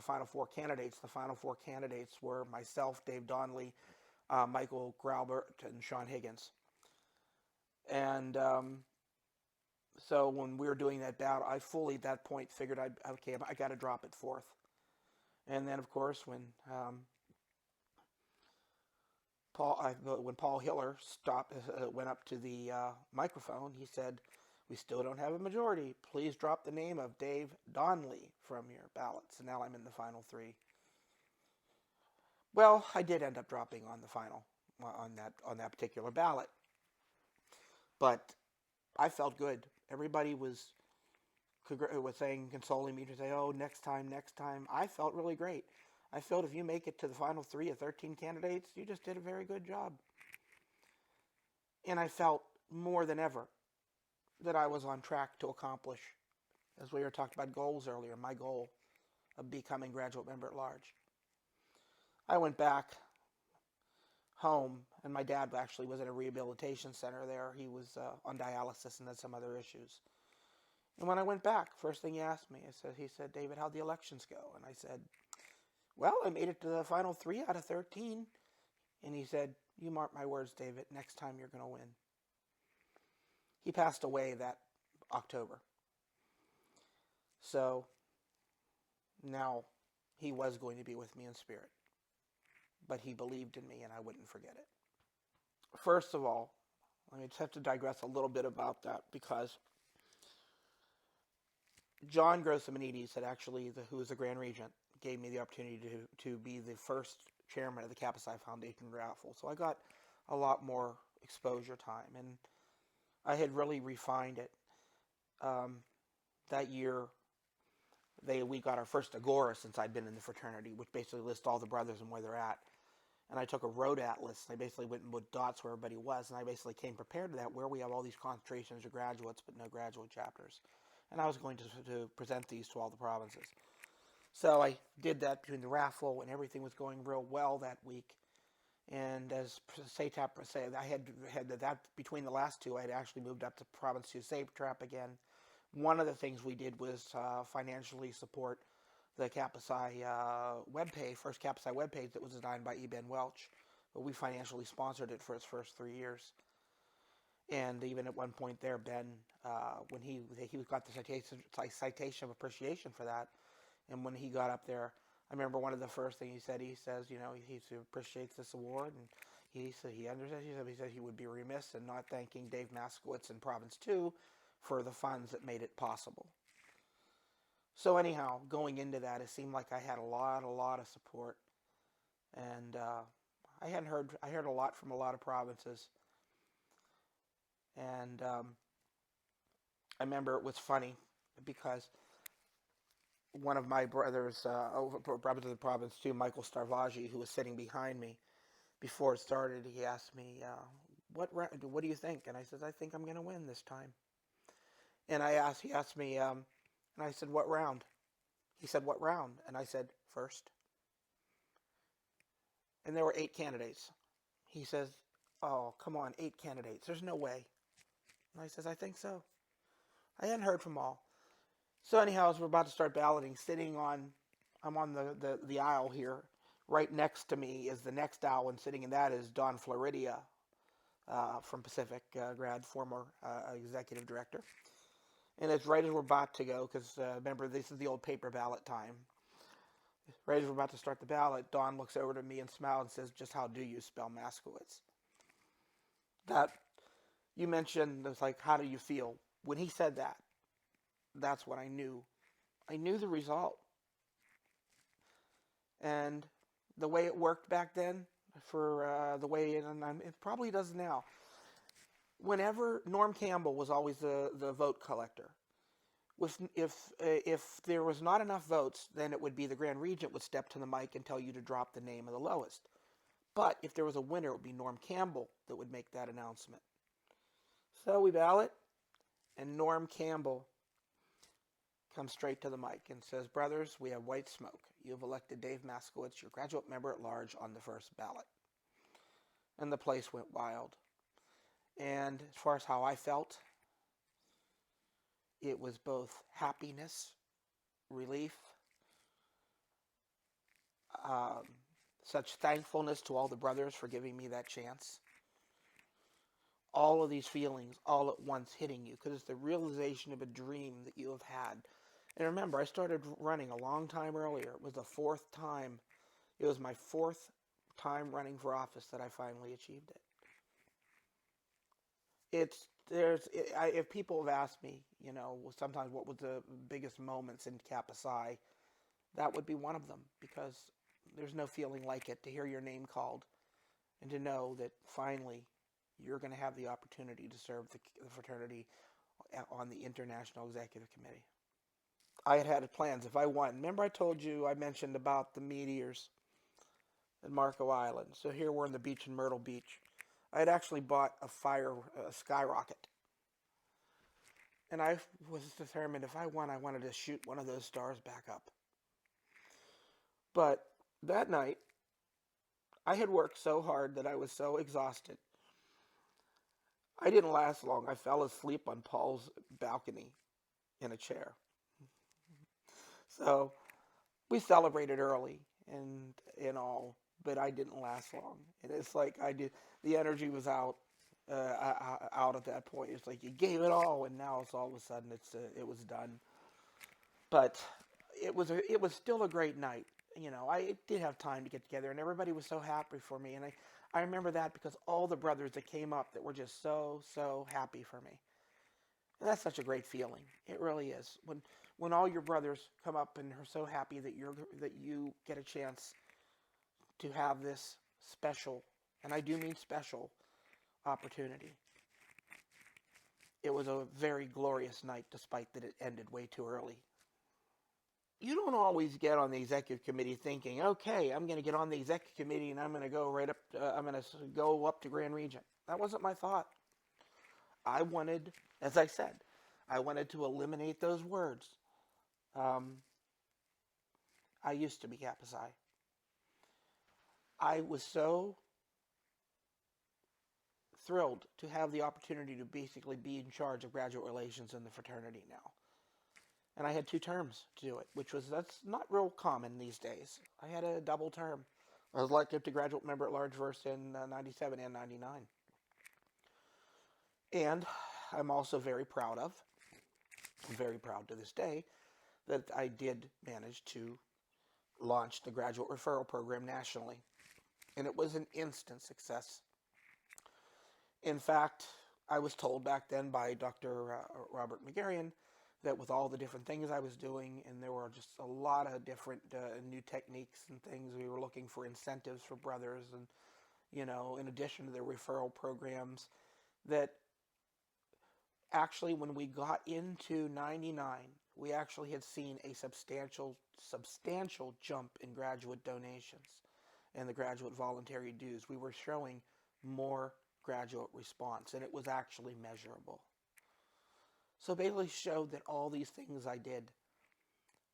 final four candidates were myself, Dave Donnelly, Michael Graubert, and Sean Higgins. And so when we were doing that battle, I fully at that point figured I got to drop it fourth. And then of course when Paul Hiller went up to the microphone, he said, "We still don't have a majority. Please drop the name of Dave Donnelly from your ballots." And now I'm in the final three. Well, I did end up dropping on the final on that particular ballot, but I felt good. Everybody was saying, consoling me to say, "Oh, next time." I felt really great. I felt if you make it to the final three of 13 candidates, you just did a very good job. And I felt more than ever that I was on track to accomplish, as we were talking about goals earlier, my goal of becoming graduate member at large. I went back home, and my dad actually was at a rehabilitation center there. He was on dialysis and had some other issues. And when I went back, first thing he asked me, he said, "David, how'd the elections go?" And I said, "Well, I made it to the final 3 out of 13. And he said, "You mark my words, David, next time you're going to win." He passed away that October. So now he was going to be with me in spirit. But he believed in me, and I wouldn't forget it. First of all, I just have to digress a little bit about that, because John Grossamanides who was the Grand Regent, gave me the opportunity to be the first chairman of the Kappa Psi Foundation raffle. So I got a lot more exposure time, and I had really refined it. That year, we got our first Agora since I'd been in the fraternity, which basically lists all the brothers and where they're at. And I took a road atlas, and I basically went and put dots where everybody was, and I basically came prepared to that, where we have all these concentrations of graduates, but no graduate chapters. And I was going to present these to all the provinces. So I did that between the raffle, and everything was going real well that week. And as SATAP said, I had that between the last two, I had actually moved up to Province 2 SATAP again. One of the things we did was financially support the Kappa Psi webpage, first Kappa Psi webpage that was designed by E. Ben Welch. But we financially sponsored it for its first 3 years. And even at one point there, Ben, when he got the citation of appreciation for that, and when he got up there, I remember one of the first things he said. He says, he appreciates this award, and he said he understands. He said he would be remiss in not thanking Dave Maszkiewicz in Province 2 for the funds that made it possible. So anyhow, going into that, it seemed like I had a lot of support, and I heard a lot from a lot of provinces, and I remember it was funny because one of my brothers, brothers of the province too, Michael Starvagi, who was sitting behind me before it started, he asked me, "What do you think?" And I said, "I think I'm going to win this time." And he asked me, and I said, "What round?" He said, "What round?" And I said, "First." And there were 8 candidates. He says, "Oh, come on, 8 candidates. There's no way." And I says, "I think so." I hadn't heard from all. So anyhow, as we're about to start balloting, I'm on the aisle here. Right next to me is the next aisle, and sitting in that is Don Floridia from Pacific grad, former executive director. And it's right as we're about to go, because remember, this is the old paper ballot time. Right as we're about to start the ballot, Don looks over to me and smiles and says, "Just how do you spell Maszkiewicz?" That, you mentioned, it's like, how do you feel? When he said that, that's what I knew. I knew the result. And the way it worked back then, for the way it probably does now. Whenever Norm Campbell was always the vote collector, if there was not enough votes, then it would be the Grand Regent would step to the mic and tell you to drop the name of the lowest. But if there was a winner, it would be Norm Campbell that would make that announcement. So we ballot, and Norm Campbell comes straight to the mic and says, "Brothers, we have white smoke. You have elected Dave Maszkiewicz, your graduate member at large, on the first ballot." And the place went wild. And as far as how I felt, it was both happiness, relief, such thankfulness to all the brothers for giving me that chance. All of these feelings all at once hitting you, because it's the realization of a dream that you have had. And remember, I started running a long time earlier. It was the 4th time. It was my 4th time running for office that I finally achieved it. If people have asked me, sometimes what was the biggest moments in Kappa Psi, that would be one of them, because there's no feeling like it to hear your name called and to know that finally you're going to have the opportunity to serve the fraternity on the International Executive Committee. I had plans if I won. Remember I mentioned about the meteors at Marco Island. So here we're on the beach in Myrtle Beach. I had actually bought a skyrocket. And I was determined if I won, I wanted to shoot one of those stars back up. But that night, I had worked so hard that I was so exhausted. I didn't last long. I fell asleep on Paul's balcony in a chair. So we celebrated early and all, but I didn't last long. And it's like the energy was out at that point. It's like you gave it all, and now it's all of a sudden it was done. But it was still a great night. I did have time to get together, and everybody was so happy for me. And I remember that because all the brothers that came up that were just so happy for me. And that's such a great feeling. It really is. When all your brothers come up and are so happy that you get a chance to have this special, and I do mean special, opportunity. It was a very glorious night, despite that it ended way too early. You don't always get on the executive committee thinking, "Okay, I'm going to get on the executive committee and I'm going to go right up. I'm going to go up to Grand Regent." That wasn't my thought. I wanted, as I said, to eliminate those words. I used to be Kappa Psi. I was so thrilled to have the opportunity to basically be in charge of graduate relations in the fraternity now. And I had 2 terms to do it, that's not real common these days. I had a double term. I was elected to graduate member at large first in 97 and 99. And I'm also very proud to this day, that I did manage to launch the graduate referral program nationally. And it was an instant success. In fact, I was told back then by Dr. Robert McGarrion that with all the different things I was doing, and there were just a lot of different new techniques and things, we were looking for incentives for brothers, and in addition to the referral programs, that actually when we got into 99, we actually had seen a substantial jump in graduate donations and the graduate voluntary dues. We were showing more graduate response, and it was actually measurable. So basically showed that all these things I did,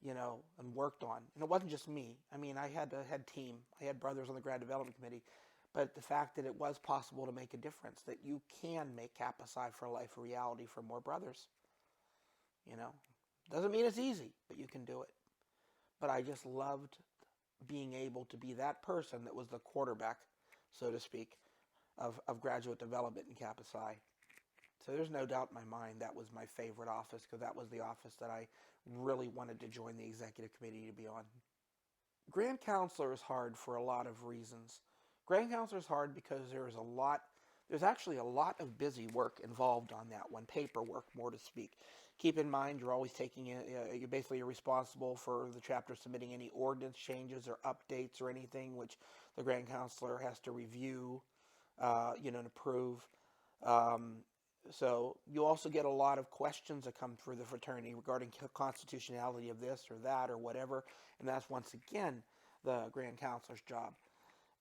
and worked on, and it wasn't just me. I mean, I had a head team. I had brothers on the grad development committee, but the fact that it was possible to make a difference, that you can make Kappa Psi for Life a reality for more brothers, doesn't mean it's easy, but you can do it. But I just loved being able to be that person that was the quarterback, so to speak, of graduate development in Kappa Psi. So there's no doubt in my mind that was my favorite office, because that was the office that I really wanted to join the executive committee to be on. Grand Counselor is hard for a lot of reasons. Grand Counselor is hard because there's actually a lot of busy work involved on that one, paperwork, more to speak. Keep in mind, you're always you're basically responsible for the chapter submitting any ordinance changes or updates or anything, which the Grand Counselor has to review, and approve. So you also get a lot of questions that come through the fraternity regarding constitutionality of this or that or whatever, and that's once again the Grand Counselor's job.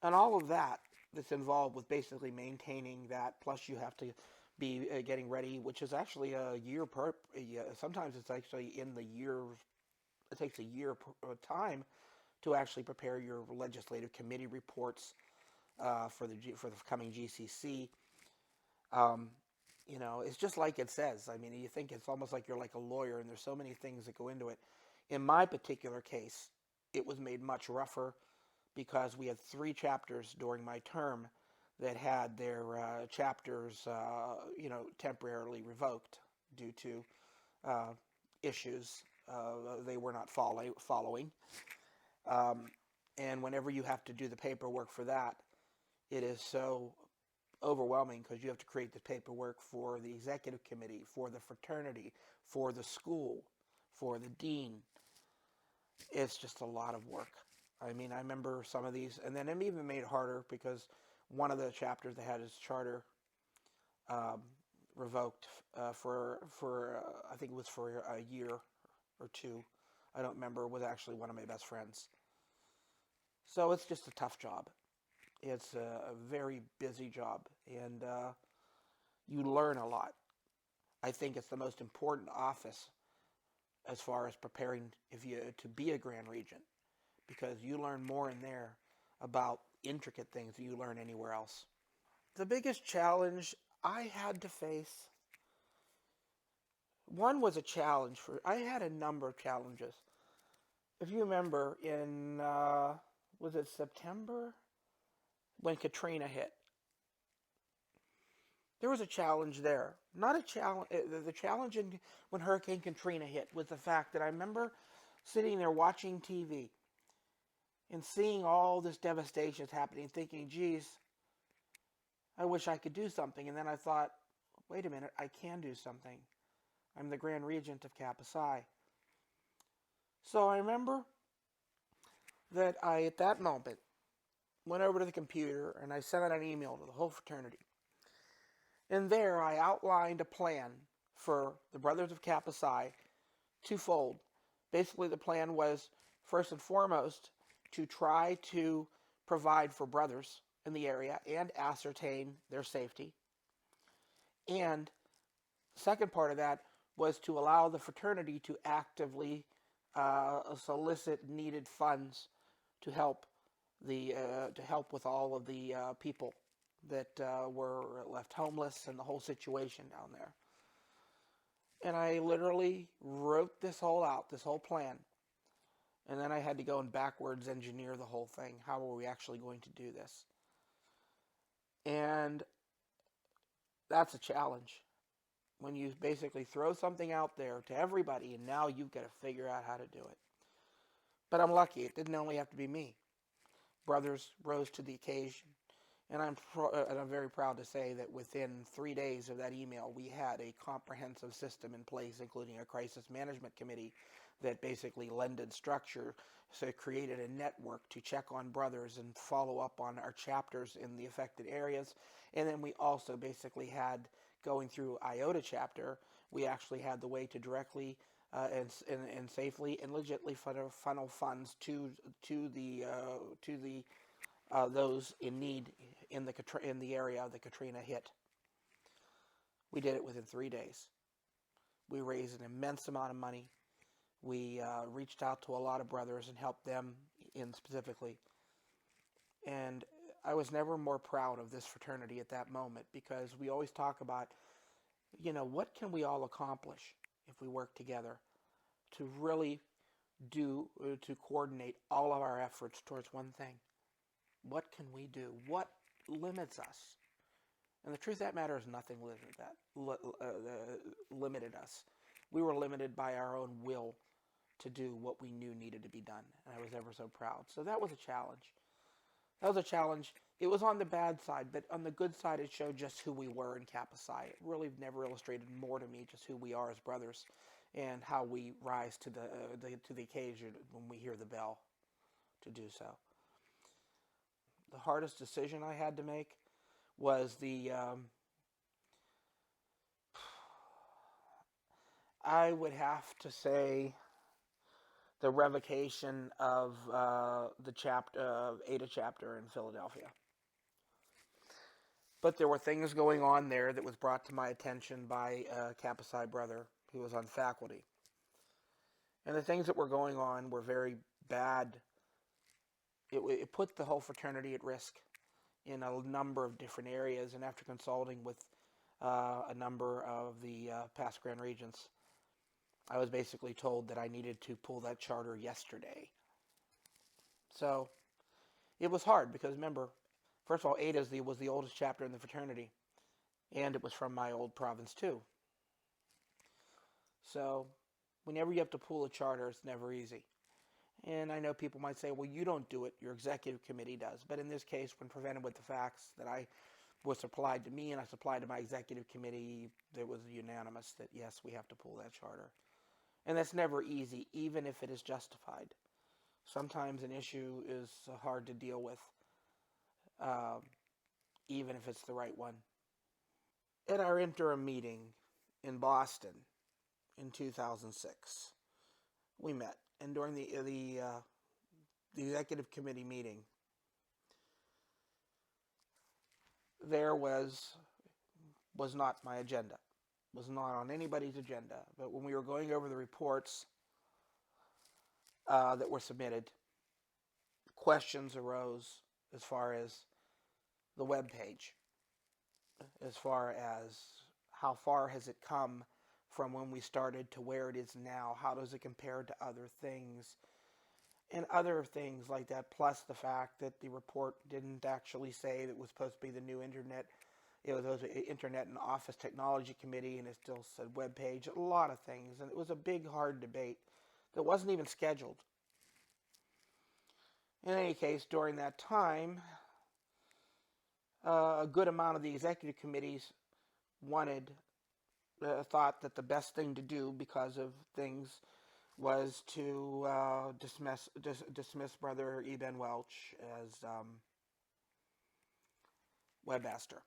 And all of that's involved with basically maintaining that, plus you have to be getting ready, which is actually a year sometimes it's actually in the year, it takes a year time to actually prepare your legislative committee reports for the coming GCC. It's just like it says. I mean, you think it's almost like you're like a lawyer, and there's so many things that go into it. In my particular case, it was made much rougher because we had 3 chapters during my term that had their chapters, temporarily revoked due to issues they were not following. And whenever you have to do the paperwork for that, it is so overwhelming, because you have to create the paperwork for the executive committee, for the fraternity, for the school, for the dean. It's just a lot of work. I mean, I remember some of these, and then it even made it harder because one of the chapters that had his charter revoked for I think it was for a year or 2. I don't remember. Was actually one of my best friends. So it's just a tough job. It's a very busy job, and you learn a lot. I think it's the most important office as far as preparing to be a Grand Regent, because you learn more in there about intricate things than you learn anywhere else. The biggest challenge I had to face, one was a challenge I had a number of challenges. If you remember in, was it September? When Katrina hit. There was a challenge there. Not a challenge. The challenge when Hurricane Katrina hit was the fact that I remember sitting there watching TV and seeing all this devastation happening, thinking, geez, I wish I could do something. And then I thought, wait a minute, I can do something. I'm the Grand Regent of Kappa Psi. So I remember that I, at that moment, went over to the computer and I sent out an email to the whole fraternity. And there I outlined a plan for the Brothers of Kappa Psi, twofold. Basically, the plan was, first and foremost, to try to provide for brothers in the area and ascertain their safety. And the second part of that was to allow the fraternity to actively solicit needed funds to help with all of the people that were left homeless and the whole situation down there. And I literally wrote this whole plan. And then I had to go and backwards engineer the whole thing. How are we actually going to do this? And That's a challenge. When you basically throw something out there to everybody and now you've got to figure out how to do it. But I'm lucky. It didn't only have to be me. Brothers rose to the occasion. And I'm very proud to say that within 3 days of that email, we had a comprehensive system in place, including a crisis management committee that basically lended structure. So it created a network to check on brothers and follow up on our chapters in the affected areas. And then we also basically had, going through IOTA chapter, we actually had the way to directly and safely and legitimately funnel funds to the those in need in the area the Katrina hit. We did it within 3 days. We raised an immense amount of money. We reached out to a lot of brothers and helped them in specifically. And I was never more proud of this fraternity at that moment, because we always talk about, what can we all accomplish if we work together to really to coordinate all of our efforts towards one thing. What can we do? What limits us? And the truth of that matter is nothing limited us. We were limited by our own will to do what we knew needed to be done. And I was ever so proud. So that was a challenge. It was on the bad side, but on the good side, it showed just who we were in Kappa Psi. It really never illustrated more to me just who we are as brothers and how we rise to the occasion when we hear the bell to do so. The hardest decision I had to make was I would have to say the revocation of the ADA chapter in Philadelphia. But there were things going on there that was brought to my attention by a Kappa Psi brother who was on faculty. And the things that were going on were very bad. It put the whole fraternity at risk in a number of different areas. And after consulting with a number of the past Grand Regents, I was basically told that I needed to pull that charter yesterday. So it was hard because, remember, first of all, ADA was the oldest chapter in the fraternity, and it was from my old province too. So whenever you have to pull a charter, it's never easy. And I know people might say, well, you don't do it, your executive committee does. But in this case, when presented with the facts that I was supplied to me and I supplied to my executive committee, it was unanimous that yes, we have to pull that charter. And that's never easy, even if it is justified. Sometimes an issue is hard to deal with, even if it's the right one. At our interim meeting in Boston in 2006, we met. And during the executive committee meeting, there was not my agenda. Was not on anybody's agenda. But when we were going over the reports that were submitted, questions arose as far as the web page, as far as how far has it come from when we started to where it is now. How does it compare to other things? And other things like that, plus the fact that the report didn't actually say that it was supposed to be the new internet. It was Internet and Office Technology Committee, and it still said web page. A lot of things, and it was a big, hard debate that wasn't even scheduled. In any case, during that time, a good amount of the executive committees thought that the best thing to do because of things was to dismiss Brother Eben Welch as webmaster.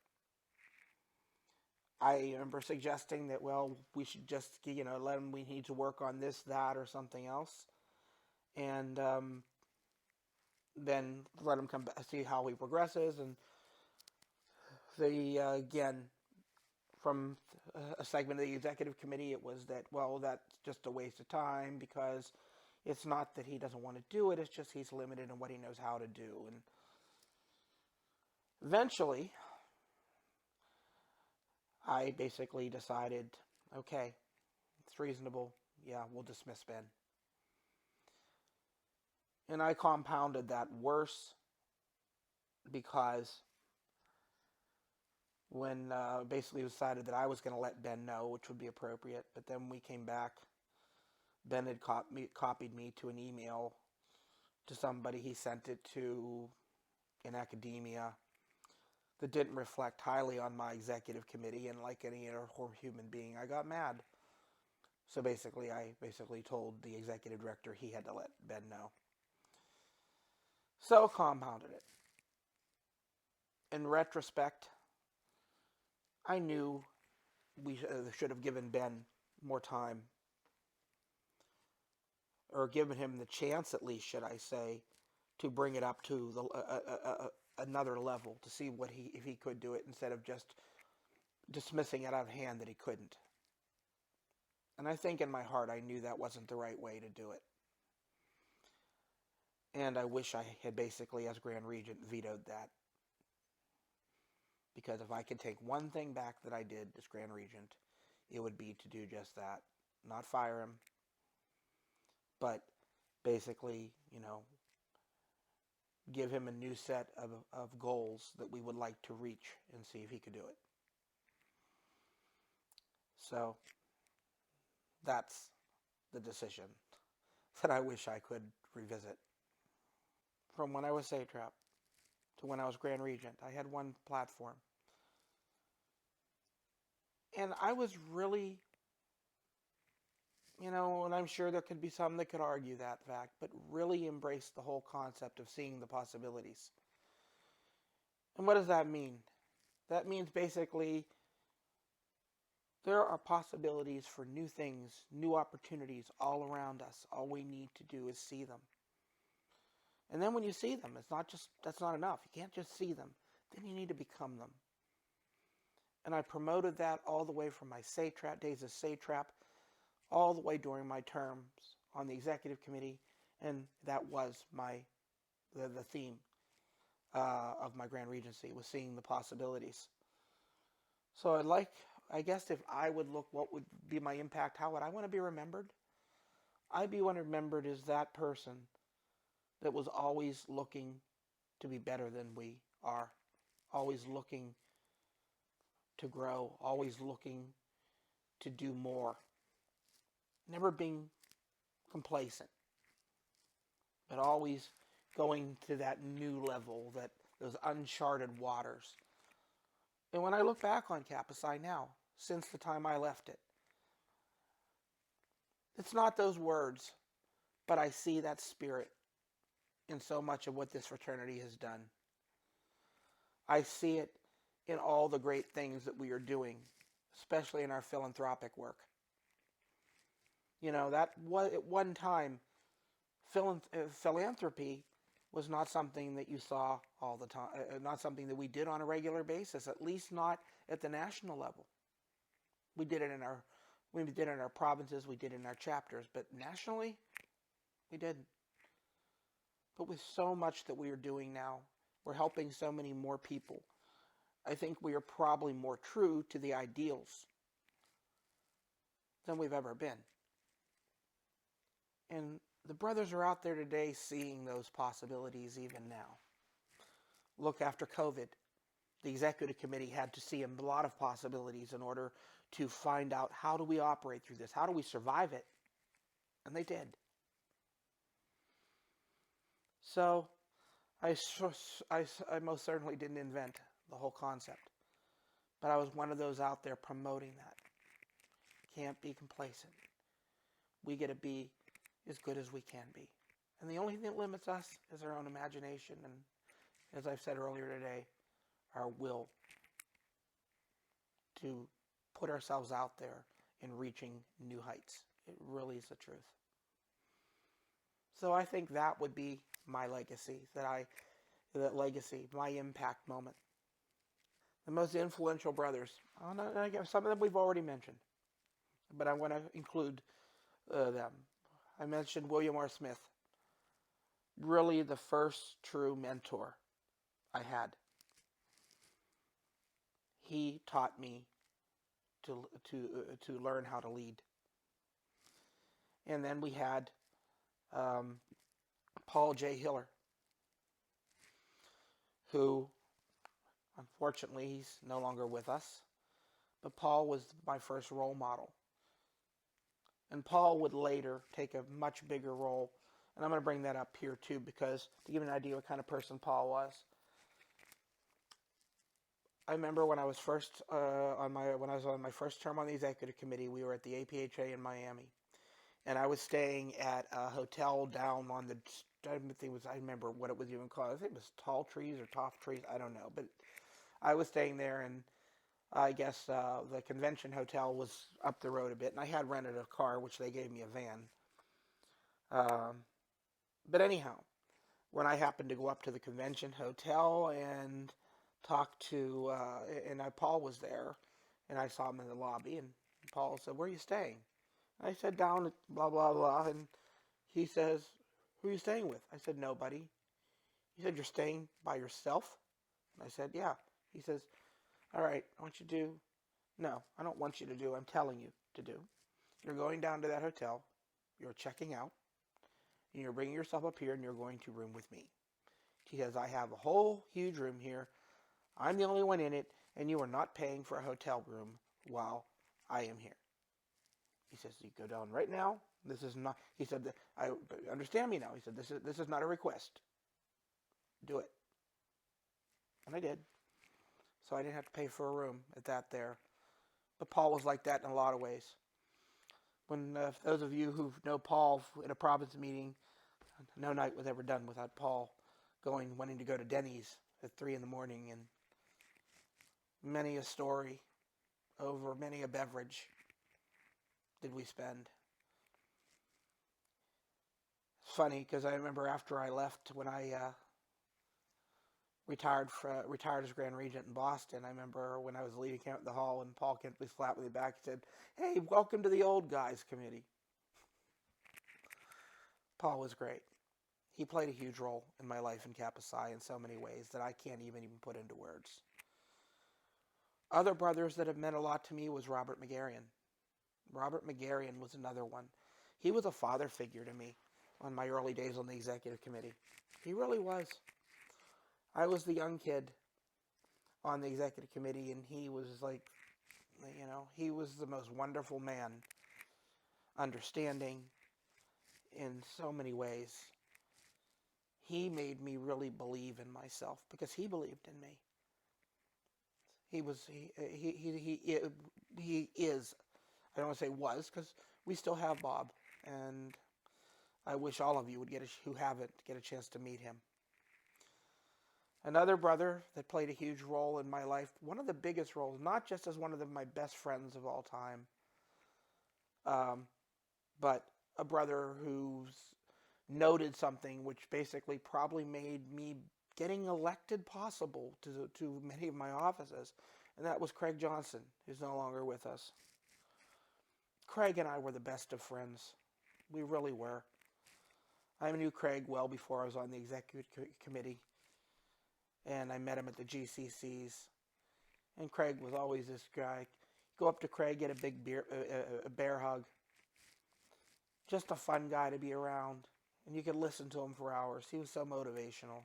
I remember suggesting that, well, we should just, let him, we need to work on this, that, or something else. And then let him come back, see how he progresses. And again, from a segment of the executive committee, it was that, well, that's just a waste of time because it's not that he doesn't want to do it, it's just he's limited in what he knows how to do. And eventually, I basically decided, okay, it's reasonable. Yeah, we'll dismiss Ben. And I compounded that worse because when basically decided that I was going to let Ben know, which would be appropriate. But then we came back. Ben had copied me to an email to somebody. He sent it to in academia that didn't reflect highly on my executive committee, and like any other human being, I got mad. So basically, I told the executive director he had to let Ben know. So compounded it. In retrospect, I knew we should have given Ben more time, or given him the chance, at least, should I say, to bring it up to another level, to see if he could do it, instead of just dismissing it out of hand that he couldn't. And I think in my heart I knew that wasn't the right way to do it. And I wish I had basically, as Grand Regent, vetoed that. Because if I could take one thing back that I did as Grand Regent, it would be to do just that. Not fire him, but basically, give him a new set of goals that we would like to reach and see if he could do it. So that's the decision that I wish I could revisit. From when I was satrap to when I was Grand Regent, I had one platform. And I was really, and I'm sure there could be some that could argue that fact, but really embraced the whole concept of seeing the possibilities. And what does that mean? That means basically there are possibilities for new things, new opportunities all around us. All we need to do is see them. And then when you see them, that's not enough. You can't just see them. Then you need to become them. And I promoted that all the way from my days as satrap, all the way during my terms on the executive committee, and that was the theme of my Grand Regency, was seeing the possibilities. So I guess if I would look, what would be my impact? How would I want to be remembered? I'd be remembered as that person that was always looking to be better than we are, always looking to grow, always looking to do more, never being complacent, but always going to that new level, those uncharted waters. And when I look back on Kappa Psi now, since the time I left it, it's not those words, but I see that spirit in so much of what this fraternity has done. I see it in all the great things that we are doing, especially in our philanthropic work. That was, at one time, philanthropy was not something that you saw all the time, not something that we did on a regular basis, at least not at the national level. We did it in our provinces, we did it in our chapters, but nationally, we didn't. But with so much that we are doing now, we're helping so many more people. I think we are probably more true to the ideals than we've ever been. And the brothers are out there today seeing those possibilities even now. Look, after COVID, the executive committee had to see a lot of possibilities in order to find out, how do we operate through this? How do we survive it? And they did. So I most certainly didn't invent the whole concept, but I was one of those out there promoting that. Can't be complacent. We get to be as good as we can be. And the only thing that limits us is our own imagination and, as I've said earlier today, our will to put ourselves out there in reaching new heights. It really is the truth. So I think that would be my legacy, my impact moment. The most influential brothers, some of them we've already mentioned, but I want to include them. I mentioned William R. Smith, really the first true mentor I had. He taught me to learn how to lead. And then we had Paul J. Hiller, who Unfortunately, he's no longer with us. But Paul was my first role model. And Paul would later take a much bigger role. And I'm going to bring that up here too, because to give you an idea what kind of person Paul was. I remember when I was on my first term on the executive committee, we were at the APHA in Miami, and I was staying at a hotel down on the. I remember what it was even called. I think it was Tall Trees or Toff Trees. I don't know, but I was staying there, and I guess the convention hotel was up the road a bit, and I had rented a car, which they gave me a van. Um, but anyhow, when I happened to go up to the convention hotel and talk to, Paul was there, and I saw him in the lobby, and Paul said, "Where are you staying?" I said, "Down at blah, blah, blah," and he says, "Who are you staying with?" I said, "Nobody." He said, "You're staying by yourself?" And I said, "Yeah." He says, "All right, I want you to do." No, I don't want you to do. I'm telling you to do. You're going down to that hotel. You're checking out. And you're bringing yourself up here, and you're going to room with me. He says, "I have a whole huge room here. I'm the only one in it, and you are not paying for a hotel room while I am here." He says, "You go down right now. This is not." He said, "I understand me now." He said, "This is not a request. Do it." And I did. So I didn't have to pay for a room at that there. But Paul was like that in a lot of ways. When for those of you who know Paul in a province meeting, no night was ever done without Paul wanting to go to Denny's at 3 in the morning, and many a story over many a beverage did we spend. It's funny because I remember after I left, when I retired as Grand Regent in Boston, I remember when I was leaving camp at the hall, and Paul came please flat with me back and said, "Hey, welcome to the old guys committee." Paul was great. He played a huge role in my life in Kappa Psi in so many ways that I can't even put into words. Other brothers that have meant a lot to me was Robert Megarian. Robert Megarian was another one. He was a father figure to me on my early days on the executive committee. He really was. I was the young kid on the executive committee, and he was like, he was the most wonderful man, understanding in so many ways. He made me really believe in myself because he believed in me. He is. I don't want to say was, because we still have Bob, and I wish all of you who haven't get a chance to meet him. Another brother that played a huge role in my life, one of the biggest roles, not just as one of my best friends of all time, but a brother who's noted something which basically probably made me getting elected possible to many of my offices, and that was Craig Johnson, who's no longer with us. Craig and I were the best of friends. We really were. I knew Craig well before I was on the executive committee, and I met him at the GCCs. And Craig was always this guy. Go up to Craig, get a bear hug. Just a fun guy to be around, and you could listen to him for hours. He was so motivational.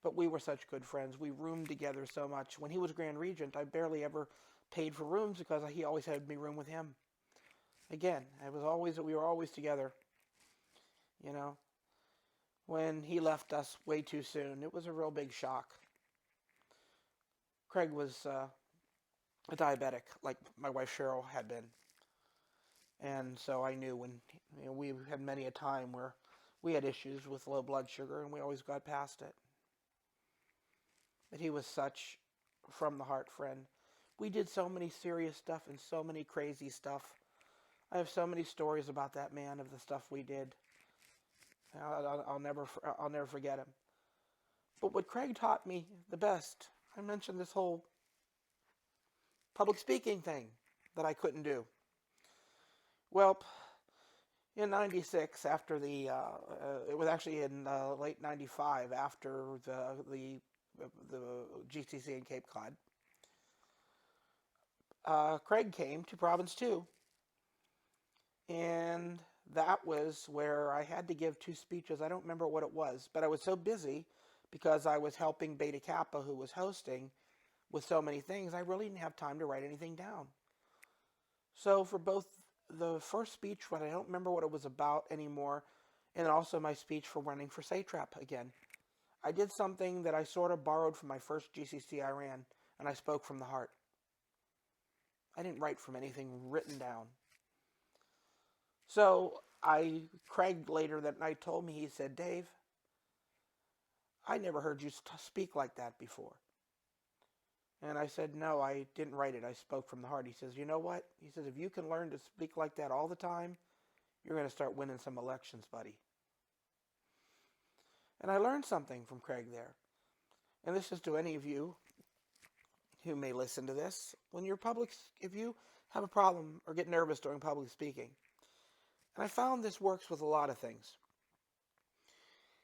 But we were such good friends. We roomed together so much. When he was Grand Regent, I barely ever paid for rooms because he always had me room with him. Again, we were always together. When he left us way too soon, it was a real big shock. Craig was a diabetic, like my wife Cheryl had been. And so I knew when we had many a time where we had issues with low blood sugar, and we always got past it. But he was such from the heart friend. We did so many serious stuff and so many crazy stuff. I have so many stories about that man, of the stuff we did. I'll never forget him. But what Craig taught me the best, I mentioned this whole public speaking thing that I couldn't do. Well, in '96, after it was actually in late '95, after the GCC in Cape Cod, Craig came to Province 2, and that was where I had to give 2 speeches. I don't remember what it was, but I was so busy because I was helping Beta Kappa, who was hosting, with so many things, I really didn't have time to write anything down. So for both the first speech, when I don't remember what it was about anymore, and also my speech for running for Satrap again, I did something that I sort of borrowed from my first GCC I ran, and I spoke from the heart. I didn't write from anything written down. So Craig later that night told me, he said, Dave, I never heard you speak like that before. And I said, no, I didn't write it. I spoke from the heart. He says, you know what? He says, if you can learn to speak like that all the time, you're going to start winning some elections, buddy. And I learned something from Craig there. And this is to any of you who may listen to this. If you have a problem or get nervous during public speaking, and I found this works with a lot of things.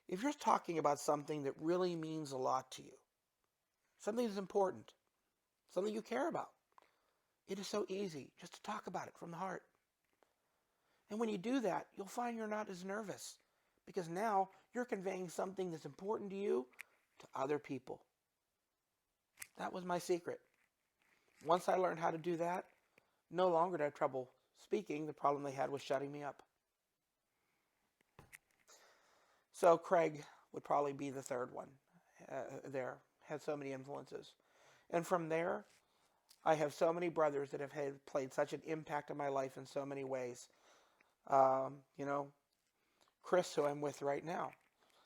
If you're talking about something that really means a lot to you, something that's important, something you care about, it is so easy just to talk about it from the heart. And when you do that, you'll find you're not as nervous, because now you're conveying something that's important to you to other people. That was my secret. Once I learned how to do that, no longer did I have trouble speaking. The problem they had was shutting me up. So Craig would probably be the third one there. Had so many influences. And from there, I have so many brothers that have played such an impact on my life in so many ways. Chris, who I'm with right now.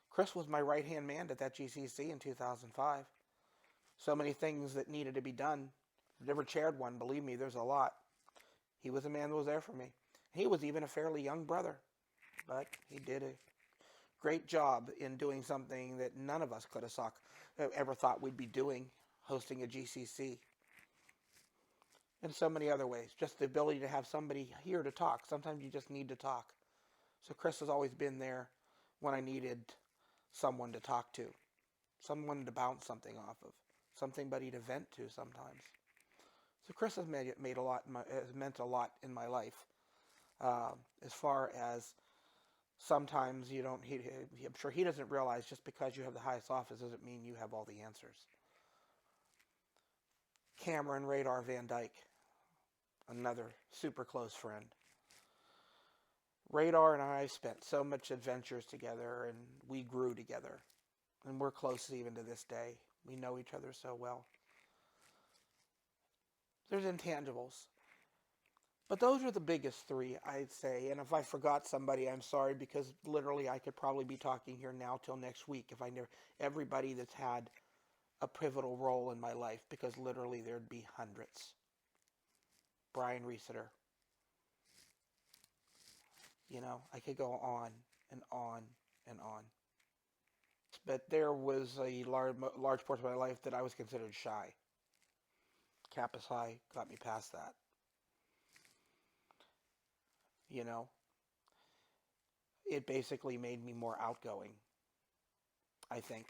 Chris was my right-hand man at that GCC in 2005. So many things that needed to be done. I've never chaired one, believe me, there's a lot. He was a man that was there for me. He was even a fairly young brother, but he did a great job in doing something that none of us could have ever thought we'd be doing, hosting a GCC. In so many other ways, just the ability to have somebody here to talk. Sometimes you just need to talk. So Chris has always been there when I needed someone to talk to, someone to bounce something off of, somebody to vent to sometimes. So Chris has meant a lot in my life. As far as sometimes I'm sure he doesn't realize just because you have the highest office doesn't mean you have all the answers. Cameron Radar Van Dyke, another super close friend. Radar and I spent so much adventures together, and we grew together. And we're close even to this day. We know each other so well. There's intangibles. But those are the biggest three, I'd say. And if I forgot somebody, I'm sorry, because literally I could probably be talking here now till next week if I knew everybody that's had a pivotal role in my life, because literally there'd be hundreds. Brian Resetter. I could go on and on and on. But there was a large portion of my life that I was considered shy. Kappa Psi got me past that. It basically made me more outgoing, I think.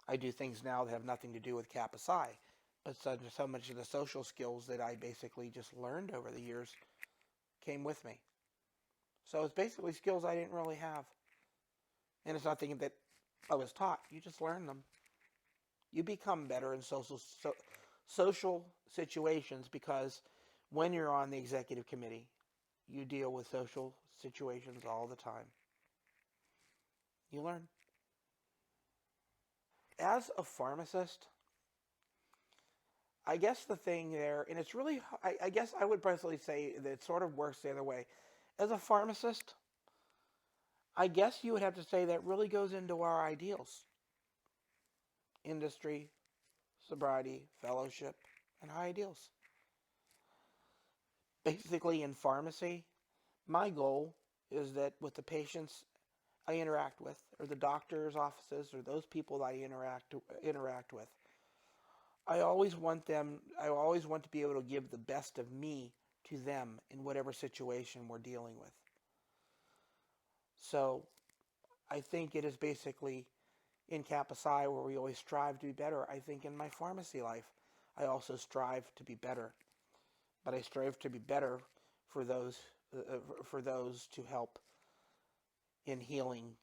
I do things now that have nothing to do with Kappa Psi, but so much of the social skills that I basically just learned over the years came with me. So it's basically skills I didn't really have. And it's nothing that I was taught. You just learn them. You become better in social situations, because when you're on the executive committee, you deal with social situations all the time. You learn. As a pharmacist, I guess the thing there, and it's really, I guess I would personally say that it sort of works the other way. As a pharmacist, I guess you would have to say that really goes into our ideals. Industry, sobriety, fellowship, and high ideals. Basically, in pharmacy, my goal is that with the patients I interact with, or the doctor's offices, or those people that I interact with, I always want to be able to give the best of me to them in whatever situation we're dealing with. So I think it is basically in Kappa Psi where we always strive to be better. I think in my pharmacy life, I also strive to be better. But I strive to be better for those to help in healing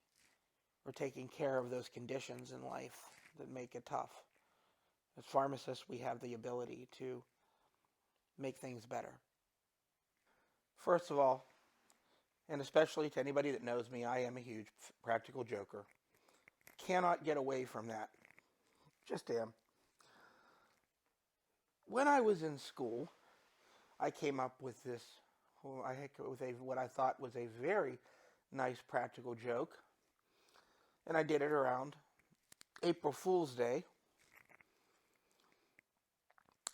or taking care of those conditions in life that make it tough. As pharmacists, we have the ability to make things better. First of all, and especially to anybody that knows me, I am a huge practical joker. Cannot get away from that. Just am. When I was in school, I came up with this, what I thought was a very nice practical joke. And I did it around April Fool's Day.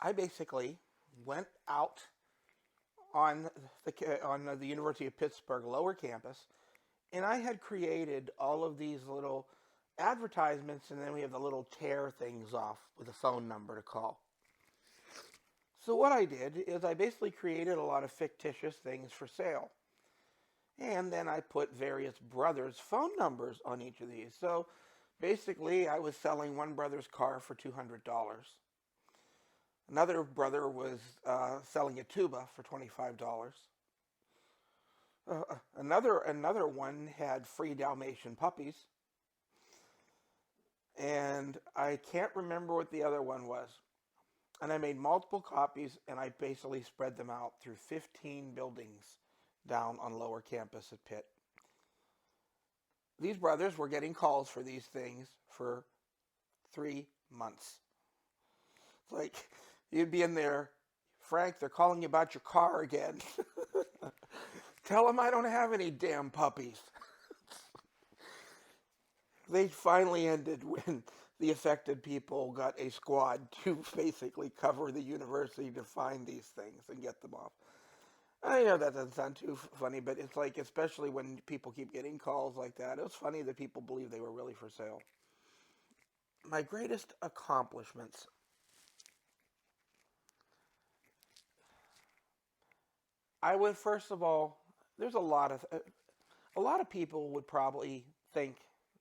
I basically went out on the University of Pittsburgh lower campus, and I had created all of these little advertisements, and then we have the little tear things off with a phone number to call. So what I did is I basically created a lot of fictitious things for sale. And then I put various brothers' phone numbers on each of these. So basically I was selling one brother's car for $200. Another brother was selling a tuba for $25. Another one had free Dalmatian puppies. And I can't remember what the other one was. And I made multiple copies, and I basically spread them out through 15 buildings down on lower campus at Pitt. These brothers were getting calls for these things for 3 months. It's like, you'd be in there, Frank, they're calling you about your car again. Tell them I don't have any damn puppies. They finally ended when the affected people got a squad to basically cover the university to find these things and get them off. I know that doesn't sound too funny, but it's like, especially when people keep getting calls like that, it was funny that people believed they were really for sale. My greatest accomplishments. I would, first of all, there's a lot of people would probably think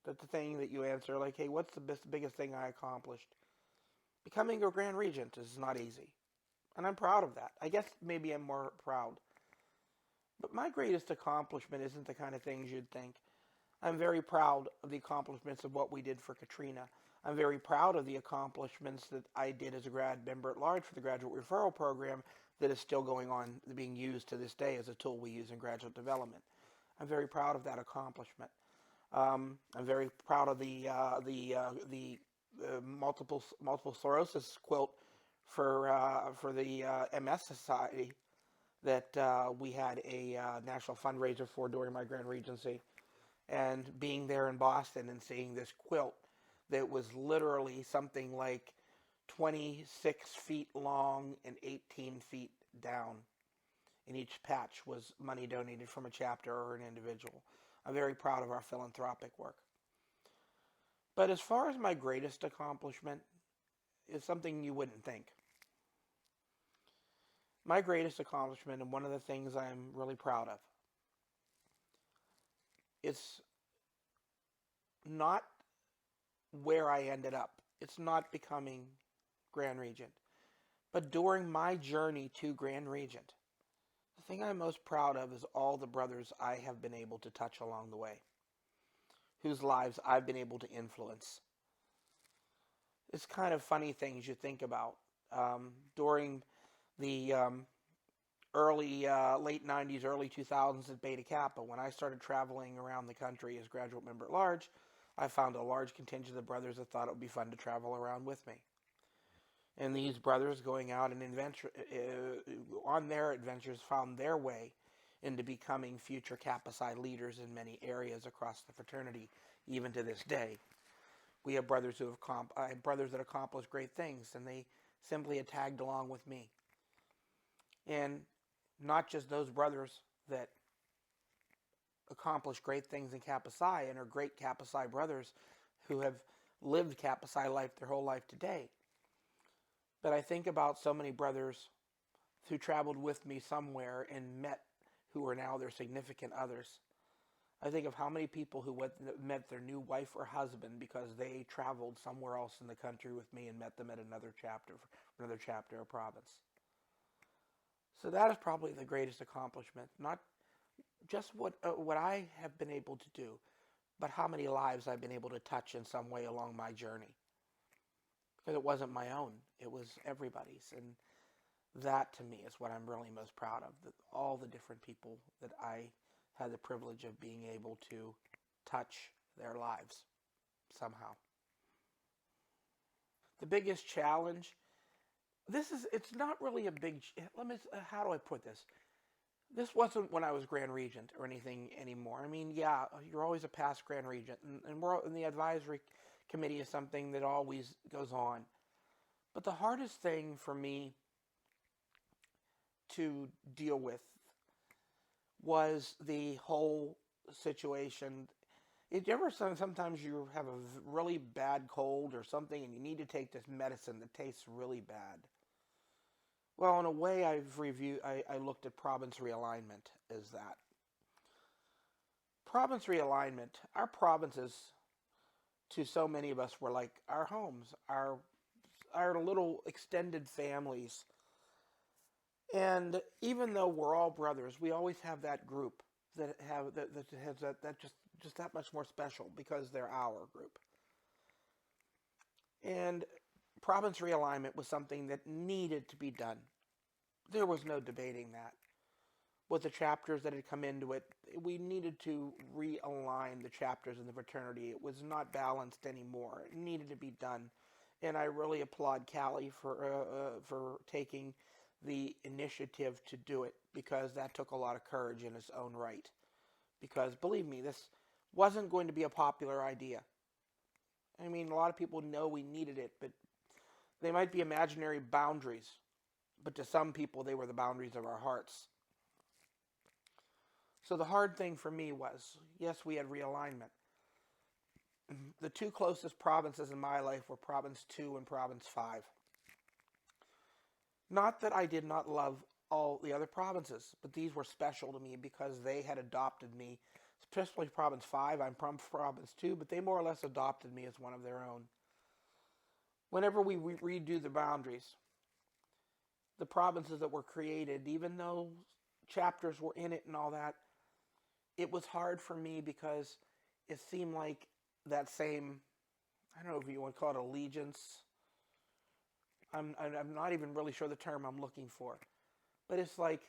that the thing that you answer, like, hey, what's the biggest thing I accomplished? Becoming a Grand Regent is not easy. And I'm proud of that. I guess maybe I'm more proud. But my greatest accomplishment isn't the kind of things you'd think. I'm very proud of the accomplishments of what we did for Katrina. I'm very proud of the accomplishments that I did as a grad member at large for the graduate referral program that is still going on, being used to this day as a tool we use in graduate development. I'm very proud of that accomplishment. I'm very proud of the multiple sclerosis quilt for the MS Society that we had a national fundraiser for during my Grand Regency, and being there in Boston and seeing this quilt that was literally something like 26 feet long and 18 feet down. And each patch was money donated from a chapter or an individual. I'm very proud of our philanthropic work. But as far as my greatest accomplishment is something you wouldn't think. My greatest accomplishment, and one of the things I'm really proud of, it's not where I ended up. It's not becoming Grand Regent. But during my journey to Grand Regent, the thing I'm most proud of is all the brothers I have been able to touch along the way, whose lives I've been able to influence. It's kind of funny things you think about. During the late 90s, early 2000s at Beta Kappa, when I started traveling around the country as graduate member at large, I found a large contingent of brothers that thought it would be fun to travel around with me. And these brothers going out and on their adventures found their way into becoming future Kappa Psi leaders in many areas across the fraternity, even to this day. We have brothers that accomplished great things, and they simply had tagged along with me. And not just those brothers that accomplished great things in Kappa Psi and are great Kappa Psi brothers who have lived Kappa Psi life their whole life today. But I think about so many brothers who traveled with me somewhere and met who are now their significant others. I think of how many people who met their new wife or husband because they traveled somewhere else in the country with me and met them at another chapter or province. So that is probably the greatest accomplishment. Not just what I have been able to do, but how many lives I've been able to touch in some way along my journey. Because it wasn't my own, it was everybody's. And that to me is what I'm really most proud of, that all the different people that I had the privilege of being able to touch their lives somehow. The biggest challenge, it's not really a big, how do I put this? This wasn't when I was Grand Regent or anything anymore. I mean, yeah, you're always a past Grand Regent, and we're in the advisory committee is something that always goes on. But the hardest thing for me to deal with was the whole situation. If you ever sometimes you have a really bad cold or something and you need to take this medicine that tastes really bad. Well, in a way, I looked at province realignment as that. Province realignment, our provinces, to so many of us, were like our homes, our little extended families. And even though we're all brothers, we always have that group that has that just that much more special because they're our group. And province realignment was something that needed to be done. There was no debating that. With the chapters that had come into it, we needed to realign the chapters in the fraternity. It was not balanced anymore. It needed to be done. And I really applaud Callie for taking the initiative to do it, because that took a lot of courage in its own right. Because believe me, this wasn't going to be a popular idea. I mean, a lot of people know we needed it, but they might be imaginary boundaries. But to some people, they were the boundaries of our hearts. So the hard thing for me was, yes, we had realignment. The two closest provinces in my life were Province 2 and Province 5. Not that I did not love all the other provinces, but these were special to me because they had adopted me, especially Province 5. I'm from Province 2, but they more or less adopted me as one of their own. Whenever we redo the boundaries, the provinces that were created, even though chapters were in it and all that, it was hard for me because it seemed like that same, I don't know if you want to call it allegiance. I'm not even really sure the term I'm looking for. But it's like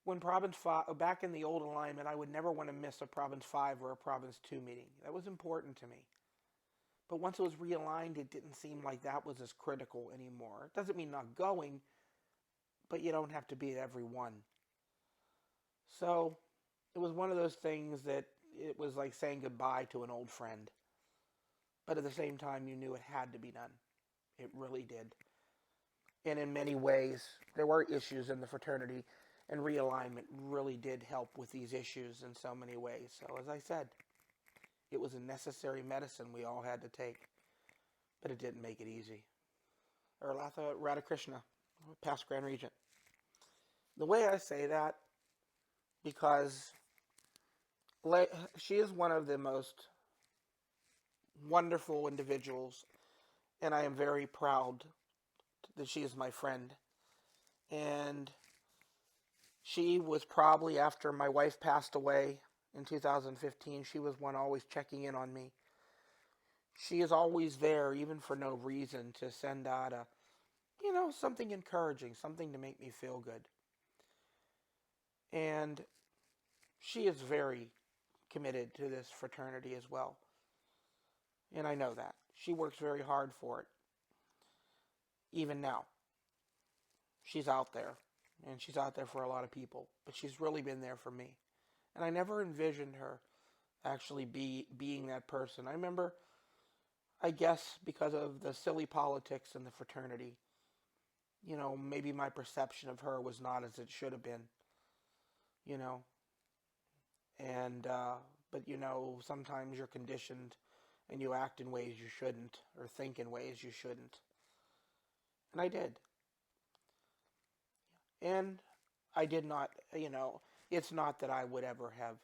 when Province 5, back in the old alignment, I would never want to miss a Province 5 or a Province 2 meeting. That was important to me. But once it was realigned, it didn't seem like that was as critical anymore. It doesn't mean not going, but you don't have to be at every one. So it was one of those things that it was like saying goodbye to an old friend. But at the same time, you knew it had to be done. It really did. And in many ways, there were issues in the fraternity, and realignment really did help with these issues in so many ways. So as I said, it was a necessary medicine we all had to take, but it didn't make it easy. Urlatha Radhakrishna, past Grand Regent. The way I say that, because she is one of the most wonderful individuals, and I am very proud that she is my friend. And she was probably, after my wife passed away in 2015, she was one always checking in on me. She is always there, even for no reason, to send out something encouraging, something to make me feel good. And she is very committed to this fraternity as well. And I know that. She works very hard for it. Even now. She's out there. And she's out there for a lot of people. But she's really been there for me. And I never envisioned her actually being that person. I remember, I guess, because of the silly politics in the fraternity, maybe my perception of her was not as it should have been. And, but sometimes you're conditioned and you act in ways you shouldn't, or think in ways you shouldn't. And I did. And I did not, it's not that I would ever have,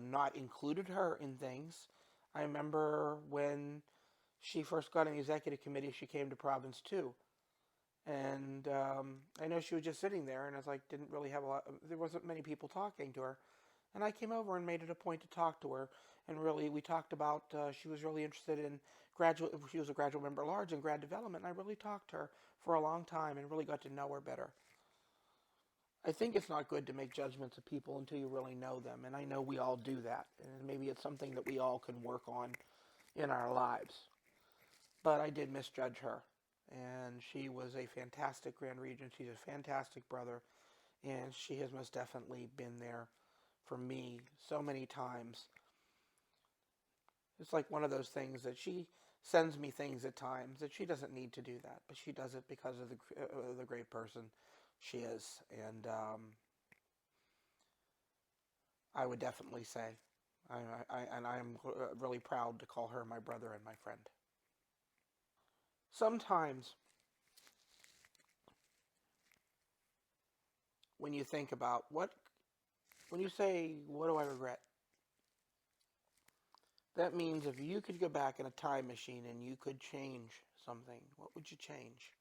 not included her in things. I remember when she first got on the executive committee, she came to Province 2. And I know she was just sitting there, and I was like, didn't really have there wasn't many people talking to her. And I came over and made it a point to talk to her. And really, we talked about, she was really interested in she was a graduate member at large in grad development. And I really talked to her for a long time and really got to know her better. I think it's not good to make judgments of people until you really know them. And I know we all do that. And maybe it's something that we all can work on in our lives. But I did misjudge her. And she was a fantastic Grand Regent. She's a fantastic brother. And she has most definitely been there for me so many times. It's like one of those things that she sends me things at times that she doesn't need to do that, but she does it because of the great person she is. And I would definitely say, I'm really proud to call her my brother and my friend. Sometimes when you think about when you say, what do I regret? That means if you could go back in a time machine and you could change something, what would you change?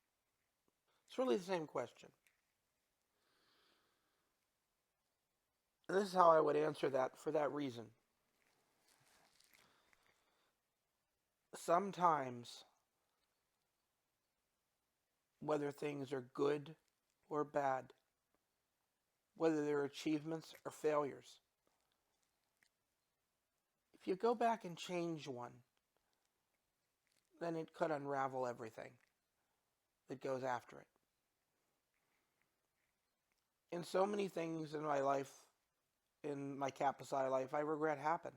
It's really the same question. And this is how I would answer that for that reason. Sometimes, whether things are good or bad, whether they're achievements or failures, if you go back and change one, then it could unravel everything that goes after it. In so many things in my life, in my Kappa Psi life, I regret happened.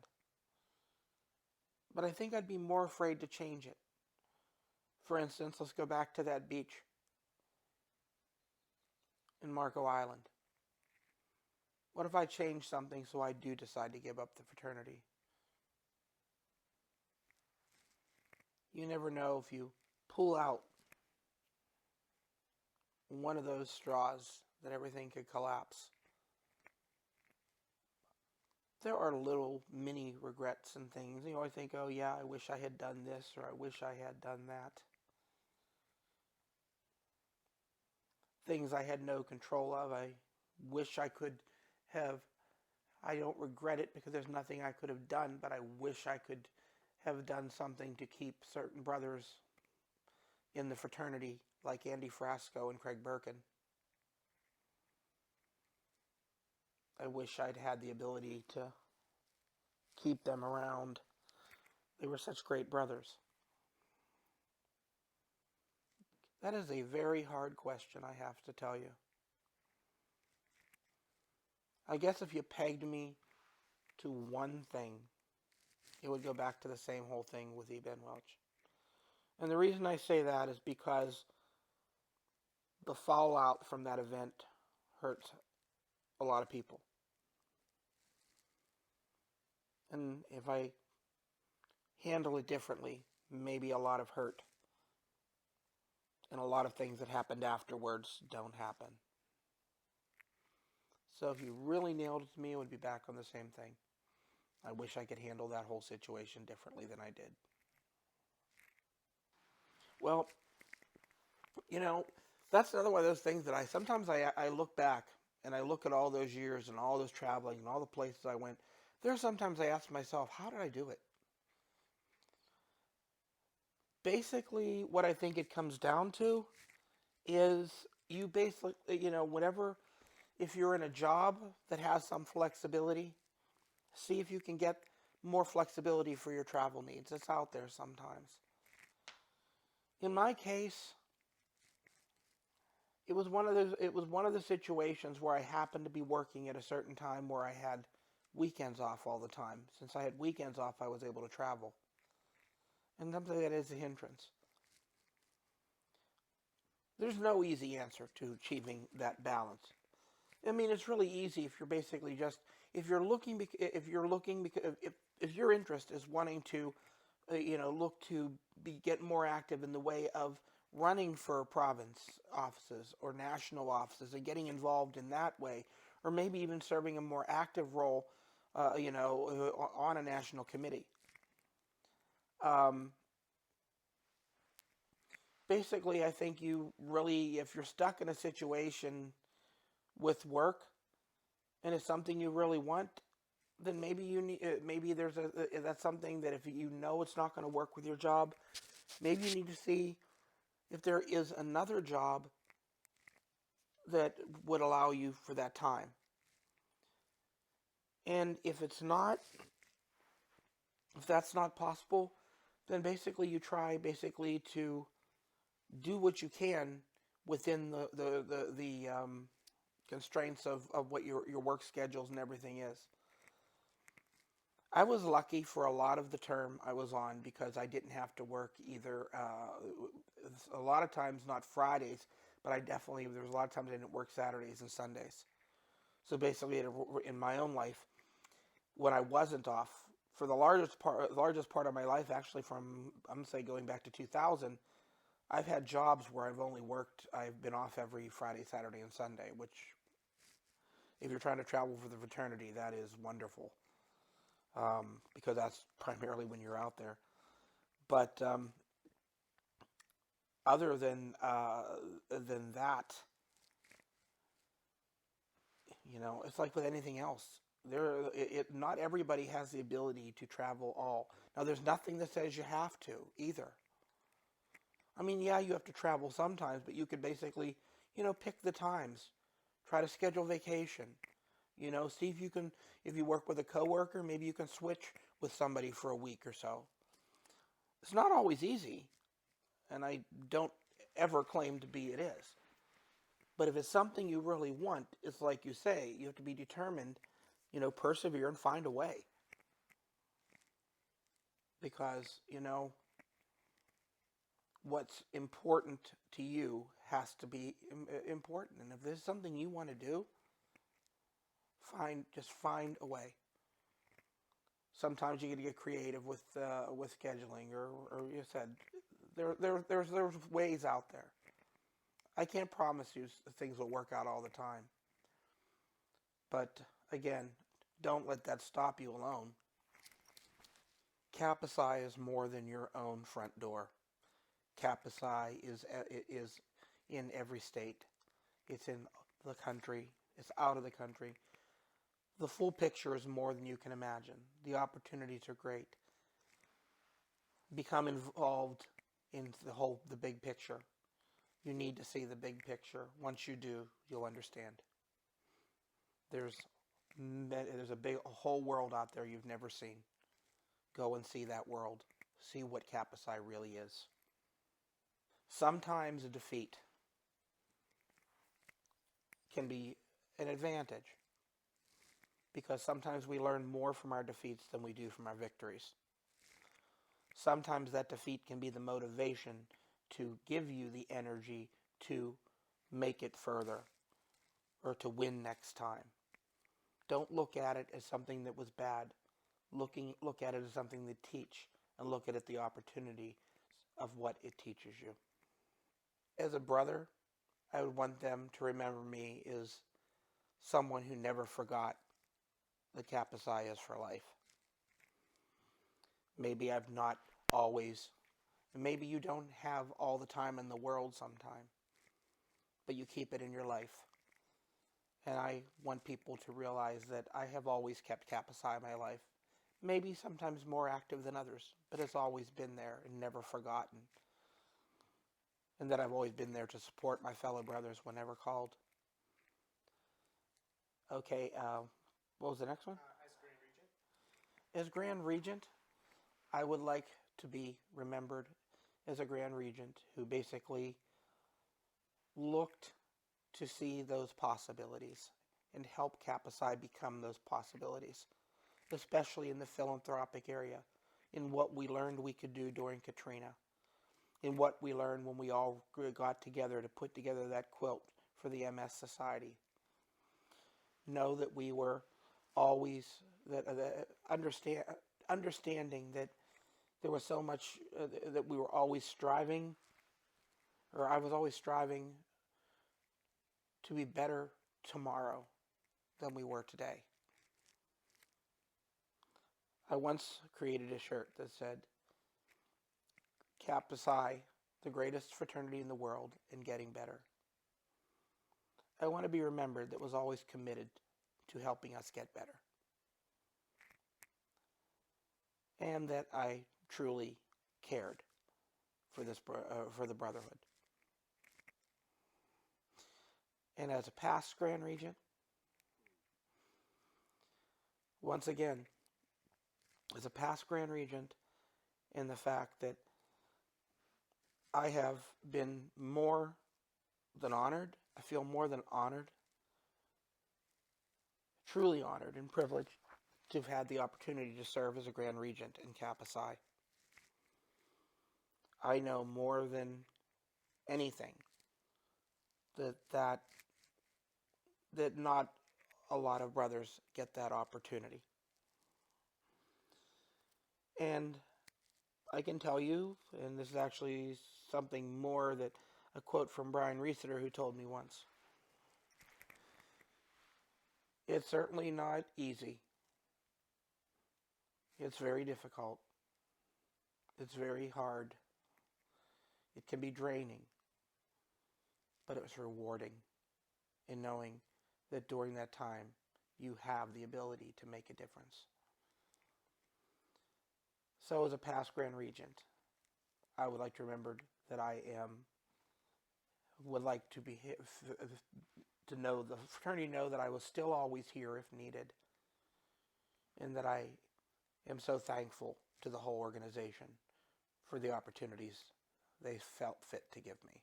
But I think I'd be more afraid to change it. For instance, let's go back to that beach in Marco Island. What if I change something so I do decide to give up the fraternity? You never know if you pull out one of those straws that everything could collapse. There are little mini regrets and things. You know, I think, oh yeah, I wish I had done this or I wish I had done that. Things I had no control of. I wish I could have. I don't regret it because there's nothing I could have done, but I wish I could have done something to keep certain brothers in the fraternity like Andy Frasco and Craig Birkin. I wish I'd had the ability to keep them around. They were such great brothers. That is a very hard question, I have to tell you. I guess if you pegged me to one thing, it would go back to the same whole thing with E. Ben Welch. And the reason I say that is because the fallout from that event hurts a lot of people. And if I handle it differently, maybe a lot of hurt. And a lot of things that happened afterwards don't happen. So if you really nailed it to me, it would be back on the same thing. I wish I could handle that whole situation differently than I did. Well, you know, that's another one of those things that I look back and I look at all those years and all this traveling and all the places I went. There are sometimes I ask myself, how did I do it? Basically, what I think it comes down to is you basically, if you're in a job that has some flexibility, see if you can get more flexibility for your travel needs. It's out there sometimes. In my case, it was one of the situations where I happened to be working at a certain time where I had weekends off all the time. Since I had weekends off, I was able to travel. And something that is a hindrance. There's no easy answer to achieving that balance. I mean, it's really easy if you're basically just if your interest is wanting to, look to get more active in the way of running for province offices or national offices and getting involved in that way, or maybe even serving a more active role, on a national committee. Basically, I think if you're stuck in a situation with work and it's something you really want, then maybe you need, maybe that's something that if you know it's not going to work with your job, maybe you need to see if there is another job that would allow you for that time. And if that's not possible, then basically you try basically to do what you can within the constraints of what your work schedules and everything is. I was lucky for a lot of the term I was on because I didn't have to work either. A lot of times not Fridays, but there was a lot of times I didn't work Saturdays and Sundays. So basically, in my own life, when I wasn't off, for the largest part of my life, actually from I'm gonna say going back to 2000, I've had jobs where I've been off every Friday, Saturday, and Sunday, which if you're trying to travel for the fraternity, that is wonderful. Because that's primarily when you're out there. But other than that, it's like with anything else. Not everybody has the ability to travel all. Now, there's nothing that says you have to either. I mean, yeah, you have to travel sometimes, but you could basically, pick the times. Try to schedule vacation. See if you work with a coworker, maybe you can switch with somebody for a week or so. It's not always easy, and I don't ever claim to be it is. But if it's something you really want, it's like you say, you have to be determined, persevere and find a way. Because, what's important to you has to be important. And if there's something you want to do, just find a way. Sometimes you got to get creative with scheduling, or you said there's ways out there. I can't promise you things will work out all the time, but again, don't let that stop you alone. Kappa Psi is more than your own front door. Kappa Psi is in every state. It's in the country. It's out of the country. The full picture is more than you can imagine. The opportunities are great. Become involved in the big picture. You need to see the big picture. Once you do, you'll understand. There's a whole world out there you've never seen. Go and see that world. See what Kappa Psi really is. Sometimes a defeat can be an advantage, because sometimes we learn more from our defeats than we do from our victories. Sometimes that defeat can be the motivation to give you the energy to make it further or to win next time. Don't look at it as something that was bad. Look at it as something to teach, and look at it the opportunity of what it teaches you. As a brother, I would want them to remember me as someone who never forgot that Kappa Psi is for life. Maybe I've not always, maybe you don't have all the time in the world sometime, but you keep it in your life. And I want people to realize that I have always kept Kappa Psi in my life. Maybe sometimes more active than others, but it's always been there and never forgotten. And that I've always been there to support my fellow brothers whenever called. Okay, what was the next one? As Grand Regent, I would like to be remembered as a Grand Regent who basically looked to see those possibilities and help Kappa Psi become those possibilities, especially in the philanthropic area, in what we learned we could do during Katrina, in what we learned when we all got together to put together that quilt for the MS Society. Know that we were always understanding that there was so much that we were always striving, or I was always striving to be better tomorrow than we were today. I once created a shirt that said, Kappa Psi, the greatest fraternity in the world, and getting better. I want to be remembered that was always committed to helping us get better. and that I truly cared for for the Brotherhood. And as a past Grand Regent, once again, as a past Grand Regent, in the fact that I have been more than honored, I feel more than honored, truly honored and privileged to have had the opportunity to serve as a Grand Regent in Kappa Psi. I know more than anything that not a lot of brothers get that opportunity. And I can tell you, and this is actually something more that a quote from Brian Reeseter, who told me once. It's certainly not easy. It's very difficult. It's very hard. It can be draining. But it was rewarding in knowing that during that time, you have the ability to make a difference. So as a past Grand Regent, I would like to remember that would like to be, to know the fraternity know that I was still always here if needed. And that I am so thankful to the whole organization for the opportunities they felt fit to give me.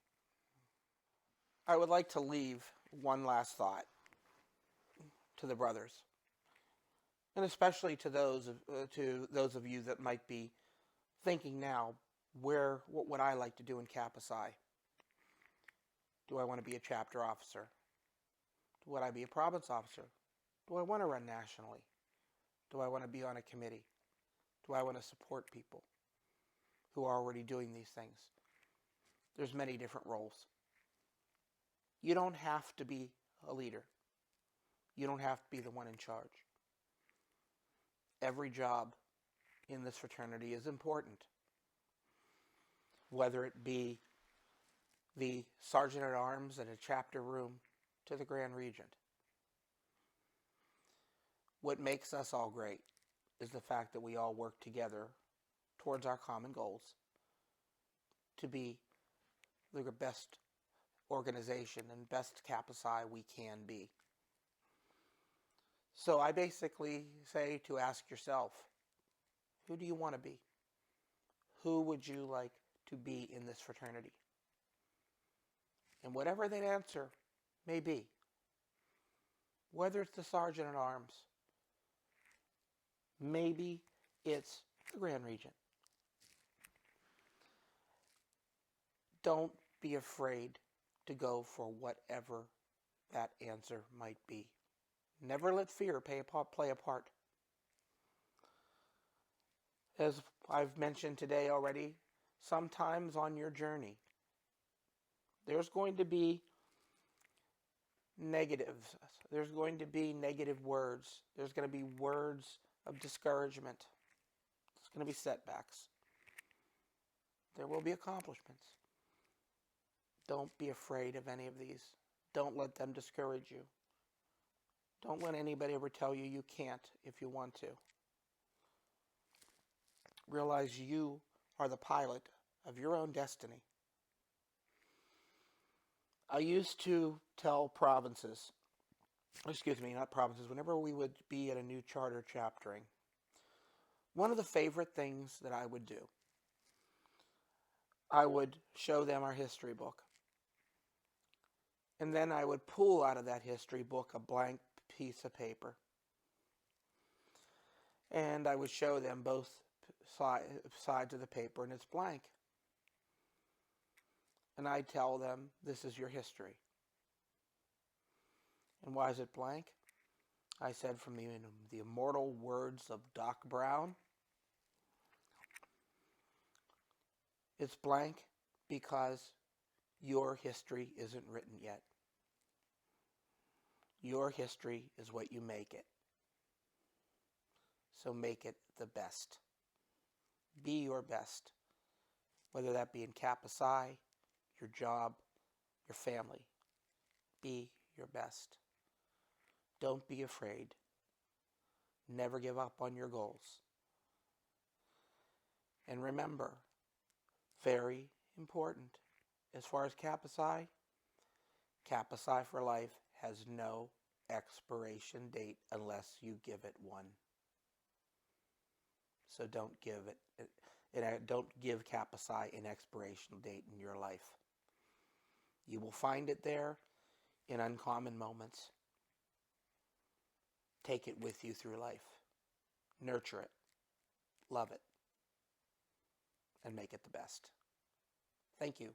I would like to leave one last thought to the brothers, and especially to those of you that might be thinking now, what would I like to do in Kappa Psi? Do I want to be a chapter officer? Would I be a province officer? Do I want to run nationally? Do I want to be on a committee? Do I want to support people who are already doing these things? There's many different roles. You don't have to be a leader. You don't have to be the one in charge. Every job in this fraternity is important. Whether it be the Sergeant at Arms in a chapter room to the Grand Regent. What makes us all great is the fact that we all work together towards our common goals to be the best organization and best Kappa Psi we can be. So I basically say to ask yourself, who do you want to be? Who would you like to be in this fraternity? And whatever that answer may be, whether it's the Sergeant at Arms, maybe it's the Grand Regent. Don't be afraid to go for whatever that answer might be. Never let fear play a part. As I've mentioned today already, sometimes on your journey, there's going to be negatives. There's going to be negative words. There's going to be words of discouragement. There's going to be setbacks. There will be accomplishments. Don't be afraid of any of these. Don't let them discourage you. Don't let anybody ever tell you you can't if you want to. Realize you are the pilot of your own destiny. I used to tell whenever we would be at a new charter chaptering, one of the favorite things that I would do, I would show them our history book. And then I would pull out of that history book a blank piece of paper. And I would show them both sides of the paper, and it's blank. And I'd tell them, this is your history. And why is it blank? I said, from the immortal words of Doc Brown, it's blank because your history isn't written yet. Your history is what you make it. So make it the best. Be your best. Whether that be in Kappa Psi, your job, your family. Be your best. Don't be afraid. Never give up on your goals. And remember, very important, as far as Kappa Psi for life has no expiration date unless you give it one. So don't give don't give Kappa Psi an expiration date in your life. You will find it there in uncommon moments. Take it with you through life. Nurture it. Love it. And make it the best. Thank you.